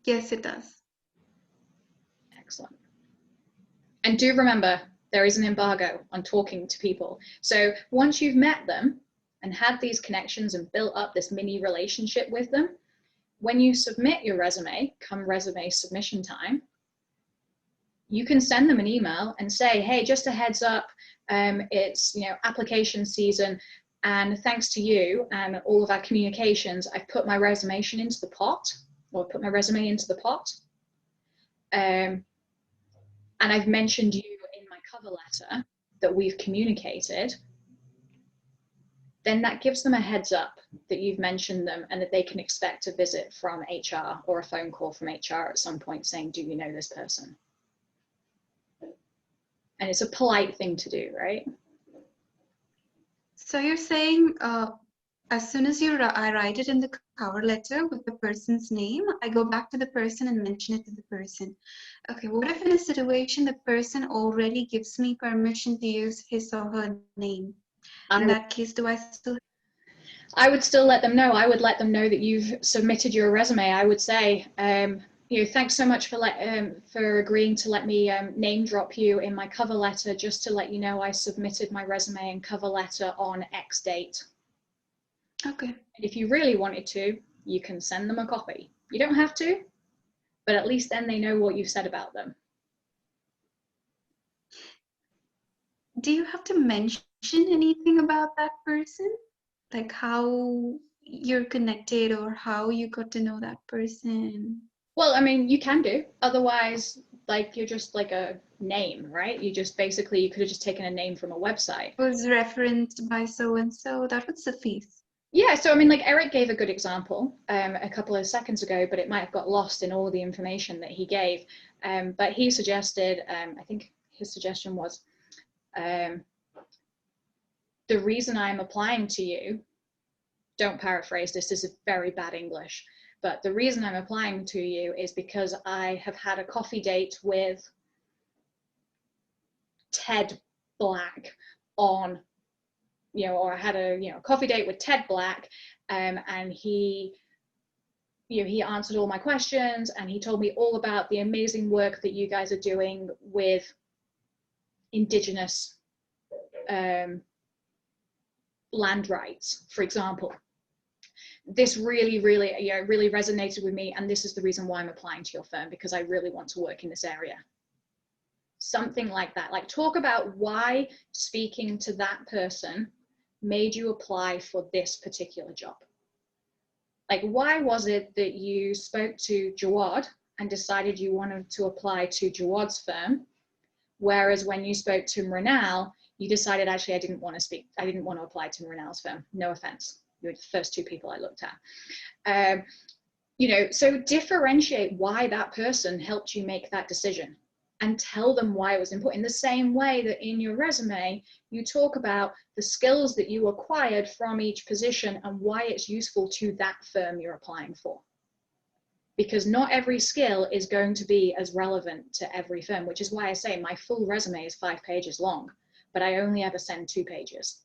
Yes, it does. Excellent. And do remember, there is an embargo on talking to people. So once you've met them and had these connections and built up this mini relationship with them, when you submit your resume, come resume submission time, you can send them an email and say, hey, just a heads up, it's, you know, application season, and thanks to you and all of our communications, I've put my resume into the pot, or put my resume into the pot. And I've mentioned you in my cover letter that we've communicated. then that gives them a heads up that you've mentioned them and that they can expect a visit from HR or a phone call from HR at some point saying, do you know this person? And it's a polite thing to do, right? So you're saying as soon as I write it in the cover letter with the person's name, I go back to the person and mention it to the person. Okay, what if in a situation the person already gives me permission to use his or her name? In that case, do I still? I would still let them know. I would let them know that you've submitted your resume. I would say, you know, thanks so much for agreeing to let me name drop you in my cover letter, just to let you know I submitted my resume and cover letter on X date. Okay. And if you really wanted to, you can send them a copy. You don't have to, but at least then they know what you've said about them. Do you have to mention anything about that person? Like how you're connected or how you got to know that person? Well, I mean, you can do. Otherwise, like, you're just like a name, right? You just basically, you could have just taken a name from a website. Was referenced by so and so, that would suffice. Yeah, so I mean, like Eric gave a good example a couple of seconds ago, but it might have got lost in all the information that he gave. But he suggested, I think his suggestion was, the reason I'm applying to you, don't paraphrase this is very bad English, but the reason I'm applying to you is because I have had a coffee date with Ted Black on, you know, or I had a, you know, coffee date with Ted Black, and he, you know, he answered all my questions and he told me all about the amazing work that you guys are doing with Indigenous land rights, for example. This really, really, you know, really resonated with me, and this is the reason why I'm applying to your firm, because I really want to work in this area. Something like that. Like, talk about why speaking to that person made you apply for this particular job. Like, why was it that you spoke to Jawad and decided you wanted to apply to Jawad's firm, whereas when you spoke to Mrinal, you decided, actually, I didn't want to apply to Mrinal's firm. No offense. You were the first two people I looked at. You know, so differentiate why that person helped you make that decision and tell them why it was important. In the same way that in your resume, you talk about the skills that you acquired from each position and why it's useful to that firm you're applying for. Because not every skill is going to be as relevant to every firm, which is why I say my full resume is 5 pages long, but I only ever send 2 pages.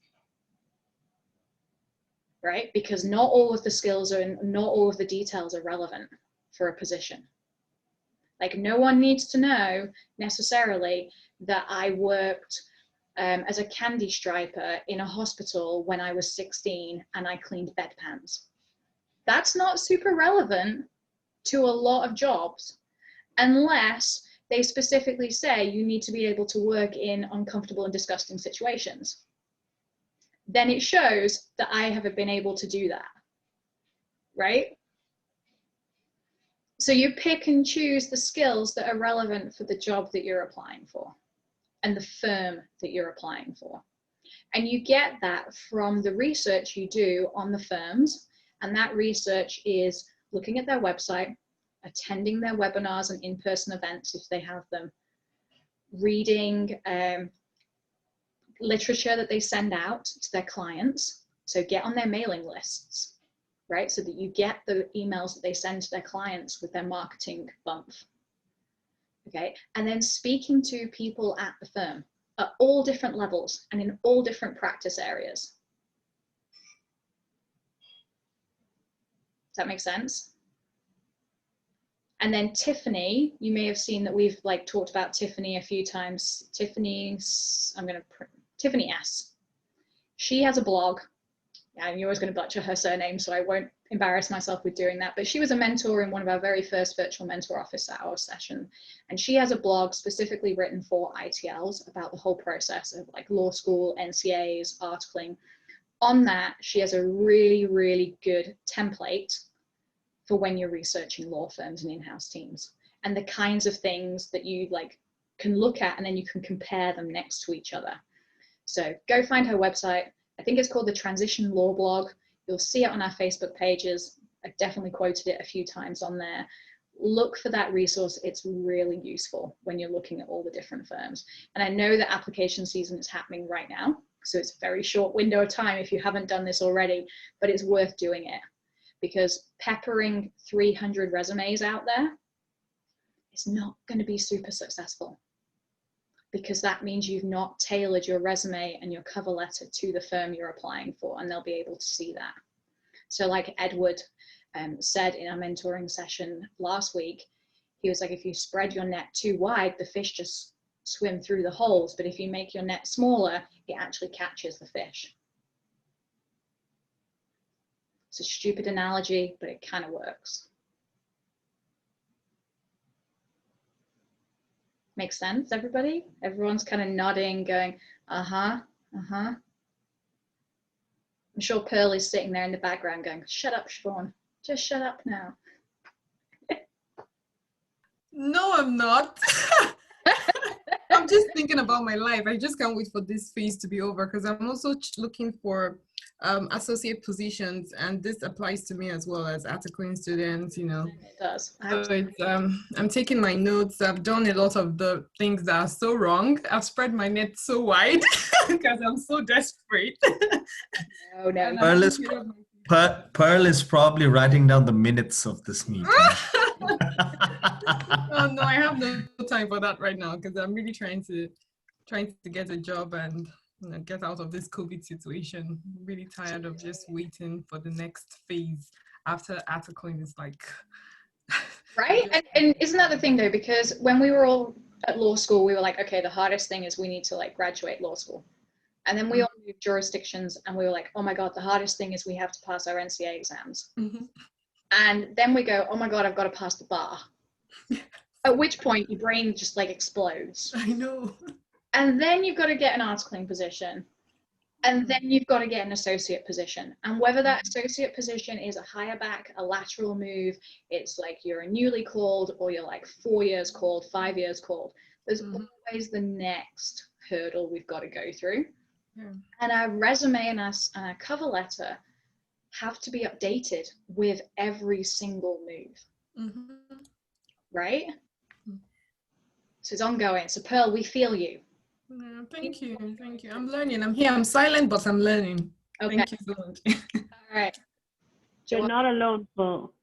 Right? Because not all of the skills and not all of the details are relevant for a position. Like, no one needs to know necessarily that I worked as a candy striper in a hospital when I was 16 and I cleaned bedpans. That's not super relevant to a lot of jobs, unless they specifically say you need to be able to work in uncomfortable and disgusting situations. Then it shows that I have been able to do that, right? So you pick and choose the skills that are relevant for the job that you're applying for and the firm that you're applying for. And you get that from the research you do on the firms. And that research is looking at their website, attending their webinars and in-person events if they have them, reading literature that they send out to their clients. So get on their mailing lists, right? So that you get the emails that they send to their clients with their marketing bump. Okay, and then speaking to people at the firm at all different levels and in all different practice areas. Does that make sense? And then Tiffany, you may have seen that we've like talked about Tiffany a few times. Tiffany S. She has a blog. And you're always going to butcher her surname, so I won't embarrass myself with doing that. But she was a mentor in one of our very first virtual mentor office hour session. And she has a blog specifically written for ITLs about the whole process of like law school, NCAs, articling. On that, she has a really, really good template for when you're researching law firms and in-house teams, and the kinds of things that you like can look at, and then you can compare them next to each other. So go find her website, I think it's called the Transition Law Blog. You'll see it on our Facebook pages. I've definitely quoted it a few times on there. Look for that resource. It's really useful when you're looking at all the different firms. And I know that application season is happening right now, so it's a very short window of time if you haven't done this already, but it's worth doing it, because peppering 300 resumes out there is not going to be super successful, because that means you've not tailored your resume and your cover letter to the firm you're applying for, and they'll be able to see that. So like Edward said in our mentoring session last week, he was like, if you spread your net too wide, the fish just swim through the holes. But if you make your net smaller, it actually catches the fish. It's a stupid analogy, but it kind of works. Makes sense, everybody? Everyone's kind of nodding, going, uh-huh, uh-huh. I'm sure Pearl is sitting there in the background going, shut up, Siobhan. Just shut up now. No, I'm not. I'm just thinking about my life. I just can't wait for this phase to be over, because I'm also looking for associate positions, and this applies to me as well as articling students, you know. It does. So it's, I'm taking my notes. I've done a lot of the things that are so wrong. I've spread my net so wide because I'm so desperate. Oh, no. Pearl is probably writing down the minutes of this meeting. Oh no, I have no time for that right now, because I'm really trying to get a job and, you know, get out of this COVID situation. I'm really tired of just waiting for the next phase after articling is like. Right? And isn't that the thing though? Because when we were all at law school, we were like, okay, the hardest thing is we need to like graduate law school. And then we all moved jurisdictions and we were like, oh my God, the hardest thing is we have to pass our NCA exams. Mm-hmm. And then we go, oh my God, I've got to pass the bar. At which point your brain just like explodes. I know. And then you've got to get an articling position. And then you've got to get an associate position. And whether that associate position is a higher back, a lateral move, it's like you're a newly called, or you're like 4 years called, 5 years called. There's always the next hurdle we've got to go through. Yeah. And our resume and our cover letter have to be updated with every single move. Mm-hmm. Right? So it's ongoing. So Pearl, we feel you. Yeah, thank you. I'm learning. I'm here. I'm silent, but I'm learning. Okay. Thank you so much. All right. You're not alone, Pearl.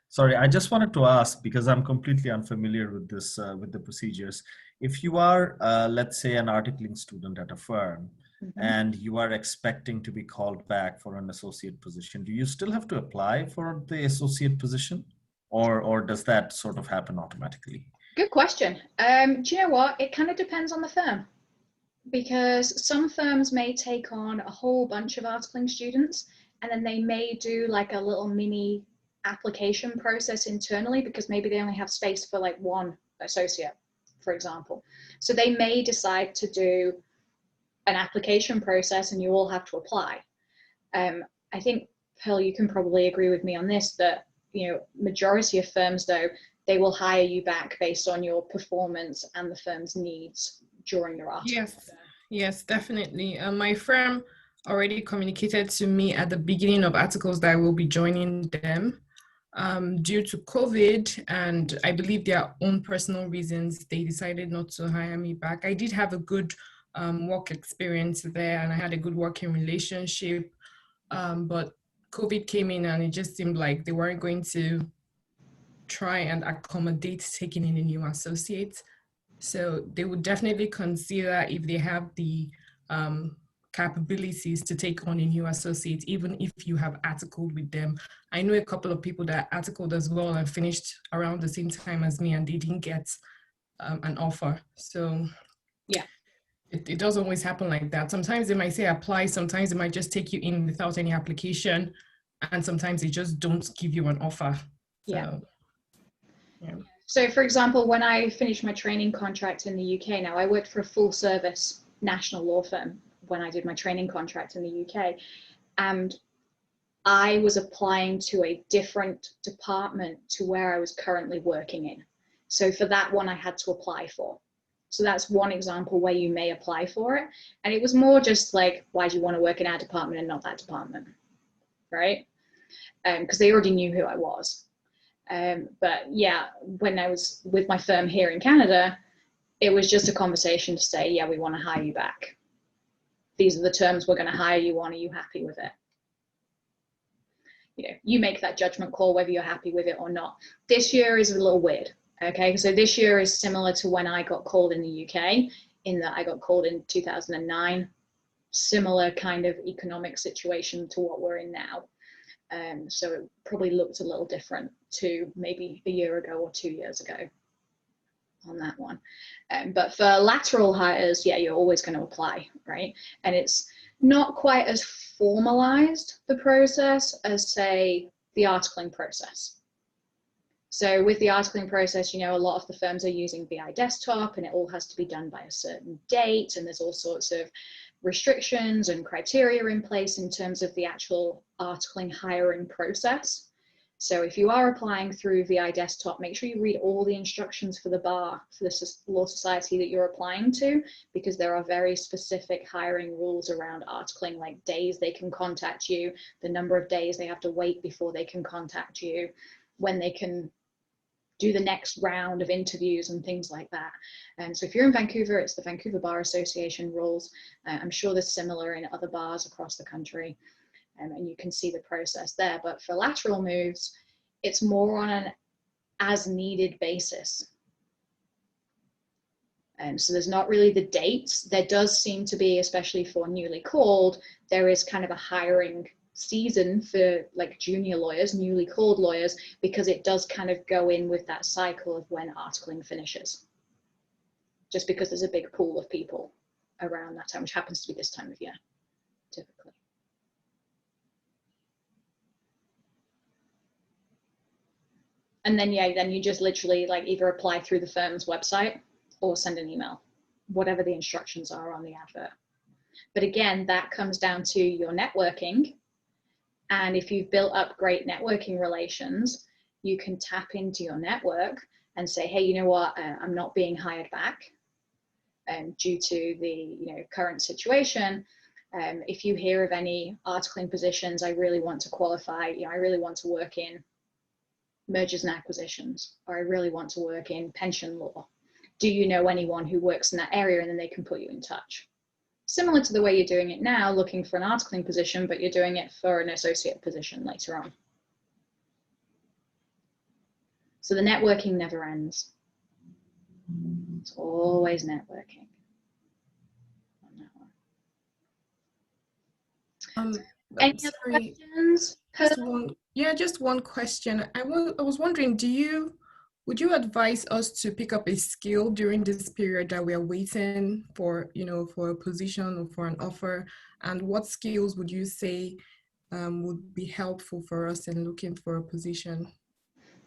Sorry, I just wanted to ask, because I'm completely unfamiliar with this, with the procedures. If you are, let's say, an articling student at a firm, and you are expecting to be called back for an associate position, do you still have to apply for the associate position, or does that sort of happen automatically? Good question. Do you know what? It kind of depends on the firm, because some firms may take on a whole bunch of articling students, and then they may do like a little mini application process internally, because maybe they only have space for like one associate, for example. So they may decide to do an application process and you all have to apply. I think, Pearl, you can probably agree with me on this, that, you know, majority of firms though, they will hire you back based on your performance and the firm's needs during your article. Yes, definitely. My firm already communicated to me at the beginning of articles that I will be joining them. Due to COVID and I believe their own personal reasons, they decided not to hire me back. I did have a good work experience there, and I had a good working relationship, but COVID came in and it just seemed like they weren't going to try and accommodate taking in a new associate. So they would definitely consider if they have the capabilities to take on a new associate, even if you have articled with them. I know a couple of people that articled as well and finished around the same time as me, and they didn't get an offer. So yeah, it doesn't always happen like that. Sometimes they might say apply, sometimes they might just take you in without any application, and sometimes they just don't give you an offer. So, yeah. So for example, when I finished my training contract in the UK, now I worked for a full service national law firm when I did my training contract in the UK, and I was applying to a different department to where I was currently working in. So for that one, I had to apply for. So that's one example where you may apply for it. And it was more just like, why do you want to work in our department and not that department, right? Because they already knew who I was. But yeah, when I was with my firm here in Canada, it was just a conversation to say, yeah, we want to hire you back. These are the terms we're going to hire you on. Are you happy with it? You know, you make that judgment call whether you're happy with it or not. This year is a little weird. Okay, so this year is similar to when I got called in the UK, in that I got called in 2009. Similar kind of economic situation to what we're in now. So it probably looked a little different to maybe a year ago or 2 years ago on that one. But for lateral hires, yeah, you're always going to apply, right? And it's not quite as formalized, the process, as say the articling process. So with the articling process, you know, a lot of the firms are using VI Desktop, and it all has to be done by a certain date, and there's all sorts of restrictions and criteria in place in terms of the actual articling hiring process. So if you are applying through VI Desktop, make sure you read all the instructions for the bar, for the law society that you're applying to, because there are very specific hiring rules around articling, like days they can contact you, the number of days they have to wait before they can contact you, when they can do the next round of interviews and things like that. And so if you're in Vancouver, it's the Vancouver Bar Association rules. I'm sure they're similar in other bars across the country, and you can see the process there. But for lateral moves, it's more on an as needed basis. And so there's not really the dates. There does seem to be, especially for newly called, there is kind of a hiring season for like junior lawyers, newly called lawyers, because it does kind of go in with that cycle of when articling finishes. Just because there's a big pool of people around that time, which happens to be this time of year, typically. And then, yeah, then you just literally like either apply through the firm's website or send an email, whatever the instructions are on the advert. But again, that comes down to your networking. And if you've built up great networking relations, you can tap into your network and say, hey, you know what, I'm not being hired back due to the current situation. If you hear of any articling positions, I really want to qualify, I really want to work in mergers and acquisitions, or I really want to work in pension law. Do you know anyone who works in that area? And then they can put you in touch. Similar to the way you're doing it now, looking for an articling position, but you're doing it for an associate position later on. So the networking never ends. It's always networking on that one. Any other questions? Just one question. I was wondering, would you advise us to pick up a skill during this period that we are waiting for, for a position or for an offer? And what skills would you say would be helpful for us in looking for a position?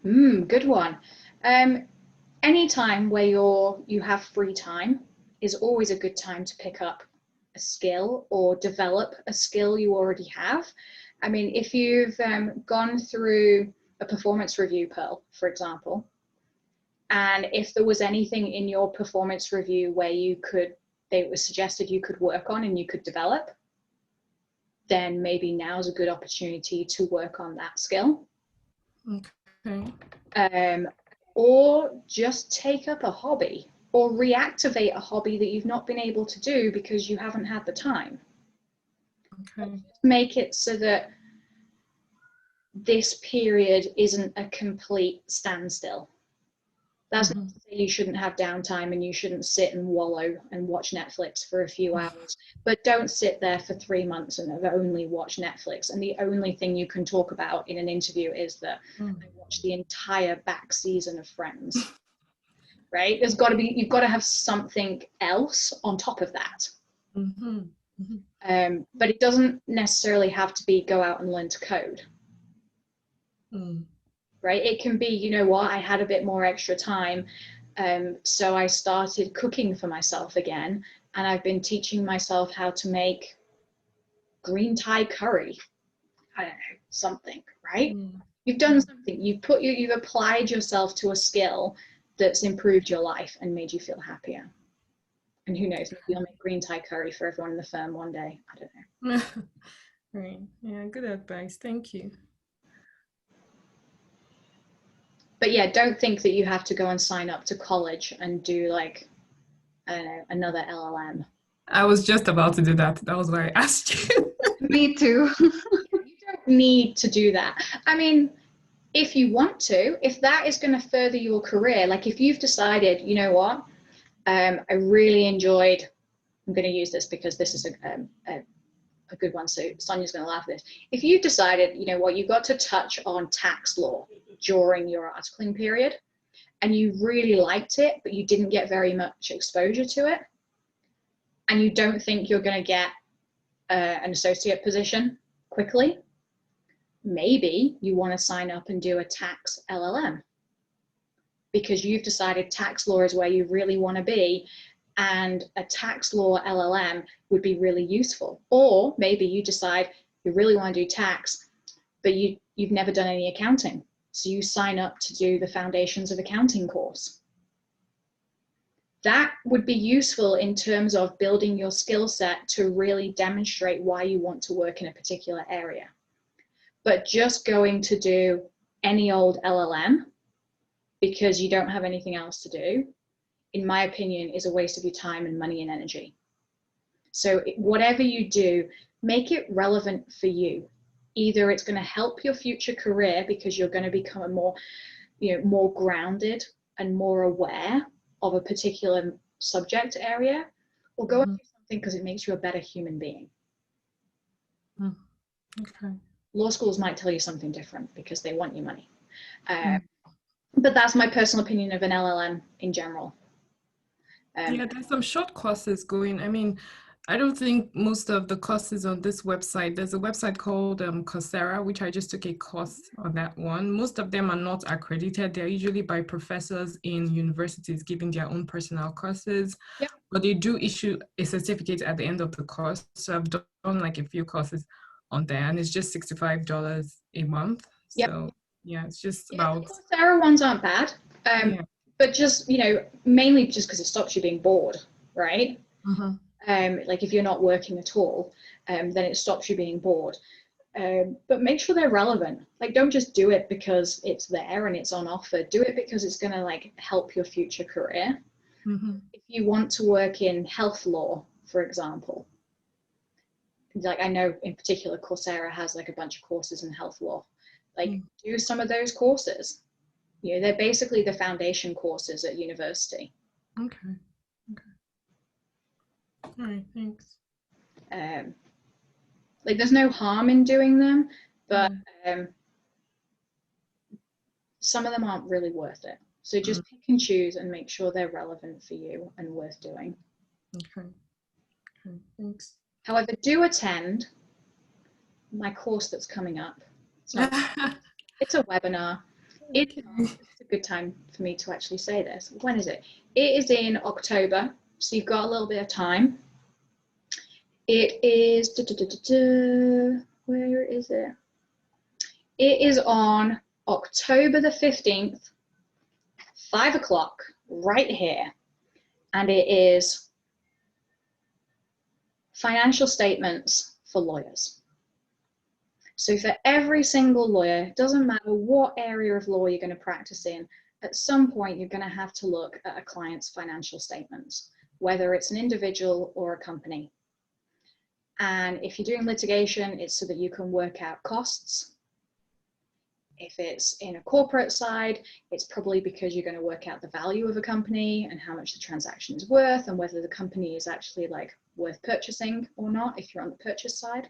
Good one. Any time where you have free time is always a good time to pick up a skill or develop a skill you already have. I mean, if you've gone through a performance review, Pearl, for example, and if there was anything in your performance review where it was suggested you could work on and you could develop, then maybe now's a good opportunity to work on that skill. Okay. Or just take up a hobby or reactivate a hobby that you've not been able to do because you haven't had the time. Okay. Make it so that this period isn't a complete standstill. That's not to say you shouldn't have downtime and you shouldn't sit and wallow and watch Netflix for a few hours, but don't sit there for 3 months and only watch Netflix. And the only thing you can talk about in an interview is that I watched the entire back season of Friends, right? You've got to have something else on top of that. But it doesn't necessarily have to be go out and learn to code. Right? It can be, you know what, I had a bit more extra time, so I started cooking for myself again, and I've been teaching myself how to make green Thai curry. I don't know, something, right? You've done something. You've applied yourself to a skill that's improved your life and made you feel happier. And who knows, maybe I'll make green Thai curry for everyone in the firm one day. I don't know. Right. Yeah, good advice. Thank you. But yeah, don't think that you have to go and sign up to college and do like, I don't know, another LLM. I was just about to do that. That was why I asked you. Me too. You don't need to do that. I mean, if you want to, if that is going to further your career, like if you've decided, you know what, I really enjoyed, I'm going to use this because this is a good one, so Sonia's going to laugh at this. If you've decided, you know what, you got to touch on tax law during your articling period and you really liked it, but you didn't get very much exposure to it, and you don't think you're going to get an associate position quickly, maybe you want to sign up and do a tax LLM because you've decided tax law is where you really want to be, and a tax law LLM would be really useful. Or maybe you decide you really want to do tax, but you've never done any accounting. So you sign up to do the Foundations of Accounting course. That would be useful in terms of building your skill set to really demonstrate why you want to work in a particular area. But just going to do any old LLM because you don't have anything else to do, in my opinion, is a waste of your time and money and energy. So whatever you do, make it relevant for you. Either it's going to help your future career because you're going to become a more, more grounded and more aware of a particular subject area, or go and do something because it makes you a better human being. Okay. Law schools might tell you something different because they want your money. But that's my personal opinion of an LLM in general. Yeah, there's some short courses going. I mean, I don't think most of the courses on this website, there's a website called Coursera, which I just took a course on that one. Most of them are not accredited. They're usually by professors in universities giving their own personal courses. Yep. But they do issue a certificate at the end of the course. So I've done like a few courses on there, and it's just $65 a month. Yep. So yeah, it's just about. The Coursera ones aren't bad. Yeah. But just, mainly just because it stops you being bored, right? Mm-hmm. Like if you're not working at all, then it stops you being bored. But make sure they're relevant. Like, don't just do it because it's there and it's on offer. Do it because it's going to like help your future career. Mm-hmm. If you want to work in health law, for example, like I know in particular Coursera has like a bunch of courses in health law. Like do some of those courses. They're basically the foundation courses at university. Okay. All right, thanks. Like there's no harm in doing them, but some of them aren't really worth it. So just pick and choose and make sure they're relevant for you and worth doing. Okay, thanks. However, do attend my course that's coming up. It's a webinar. It's a good time for me to actually say this. When is it? It is in October, so you've got a little bit of time. It is, where is it? It is on October the 15th, 5 o'clock, right here. And it is financial statements for lawyers. So for every single lawyer, doesn't matter what area of law you're going to practice in, at some point you're going to have to look at a client's financial statements, whether it's an individual or a company. And if you're doing litigation, it's so that you can work out costs. If it's in a corporate side, it's probably because you're going to work out the value of a company and how much the transaction is worth and whether the company is actually like worth purchasing or not if you're on the purchase side.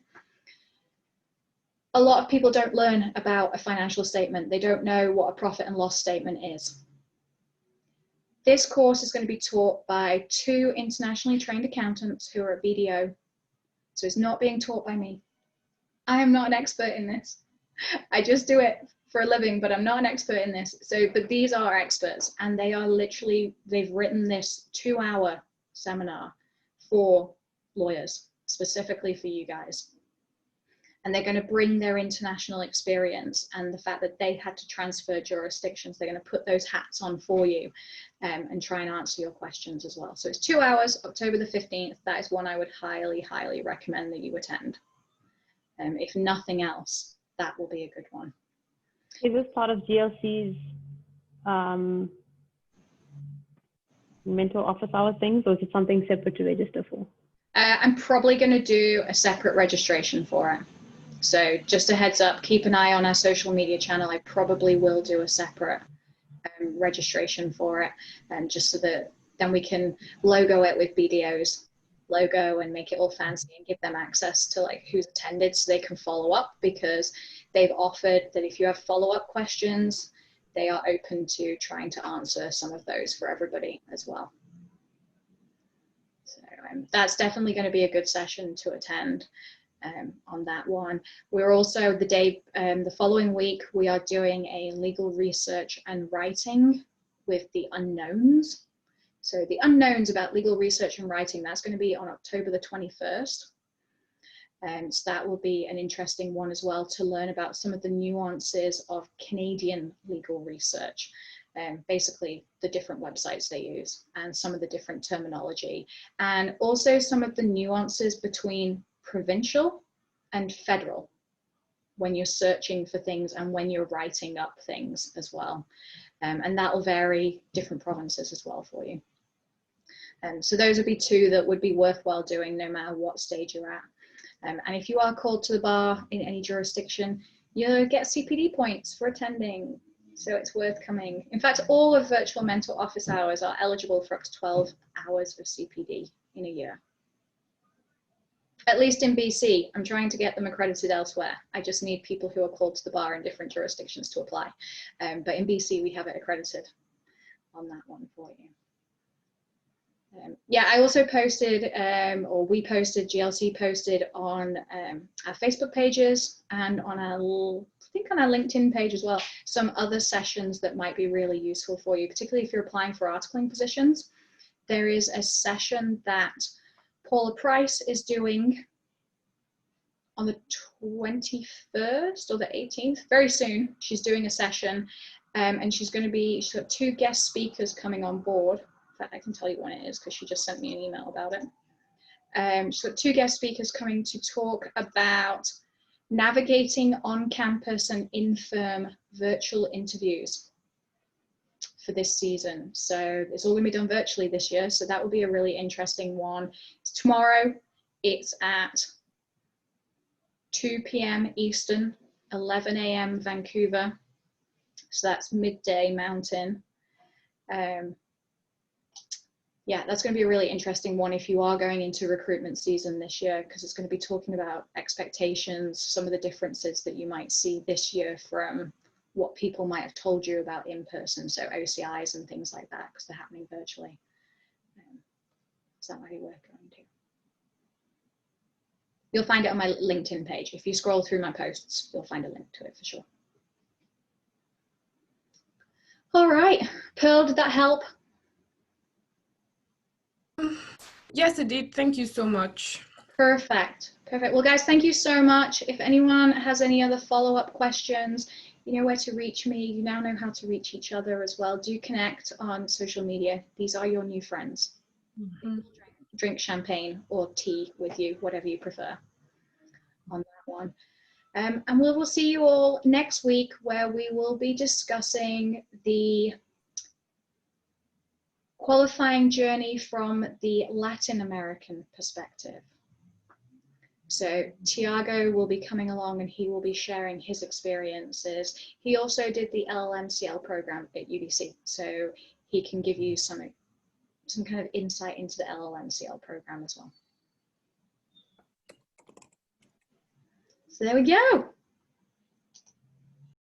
A lot of people don't learn about a financial statement. They don't know what a profit and loss statement is. This course is going to be taught by 2 internationally trained accountants who are at BDO. So it's not being taught by me. I am not an expert in this. I just do it for a living, but I'm not an expert in this. But these are experts, and they are literally, they've written this 2-hour seminar for lawyers, specifically for you guys. and they're going to bring their international experience and the fact that they had to transfer jurisdictions. They're going to put those hats on for you and try and answer your questions as well. So it's 2 hours, October the 15th. That is one I would highly, highly recommend that you attend. If nothing else, that will be a good one. Is this part of GLC's mental office hour things, or is it something separate to register for? I'm probably going to do a separate registration for it. So just a heads up, keep an eye on our social media channel. I probably will do a separate registration for it, and just so that then we can logo it with BDO's logo and make it all fancy and give them access to like who's attended so they can follow up, because they've offered that if you have follow-up questions, they are open to trying to answer some of those for everybody as well. So that's definitely going to be a good session to attend. On that one. We're also the following week, we are doing a legal research and writing with the unknowns. So the unknowns about legal research and writing, that's going to be on October the 21st. So that will be an interesting one as well, to learn about some of the nuances of Canadian legal research. Basically the different websites they use and some of the different terminology, and also some of the nuances between provincial and federal when you're searching for things and when you're writing up things as well. And that will vary different provinces as well for you. So those would be two that would be worthwhile doing no matter what stage you're at. And if you are called to the bar in any jurisdiction, you'll get CPD points for attending. So it's worth coming. In fact, all of virtual mental office hours are eligible for up to 12 hours of CPD in a year. At least in BC, I'm trying to get them accredited elsewhere. I just need people who are called to the bar in different jurisdictions to apply. But in BC, we have it accredited on that one for you. Yeah, I also posted, or we posted, GLC posted on our Facebook pages and on our, I think on our LinkedIn page as well, some other sessions that might be really useful for you, particularly if you're applying for articling positions. There is a session that Paula Price is doing on the 21st or the 18th, very soon. She's doing a session and she's got 2 guest speakers coming on board. In fact, I can tell you when it is because she just sent me an email about it. She's got 2 guest speakers coming to talk about navigating on-campus and in-firm virtual interviews for this season. So it's all going to be done virtually this year. So that will be a really interesting one. It's tomorrow. It's at 2 p.m. Eastern, 11 a.m. Vancouver. So that's midday Mountain. Yeah, that's going to be a really interesting one if you are going into recruitment season this year, because it's going to be talking about expectations, some of the differences that you might see this year from what people might have told you about in person, so OCIs and things like that, because they're happening virtually. So that might be worth going to. You'll find it on my LinkedIn page. If you scroll through my posts, you'll find a link to it for sure. All right, Pearl, did that help? Yes, it did. Thank you so much. Perfect. Perfect. Well, guys, thank you so much. If anyone has any other follow-up questions, you know where to reach me. You now know how to reach each other as well. Do connect on social media. These are your new friends. Mm-hmm. Drink champagne or tea with you, whatever you prefer on that one. And we will see you all next week, where we will be discussing the qualifying journey from the Latin American perspective. So Tiago will be coming along and he will be sharing his experiences. He also did the LLMCL program at UBC, so he can give you some kind of insight into the LLMCL program as well. So there we go.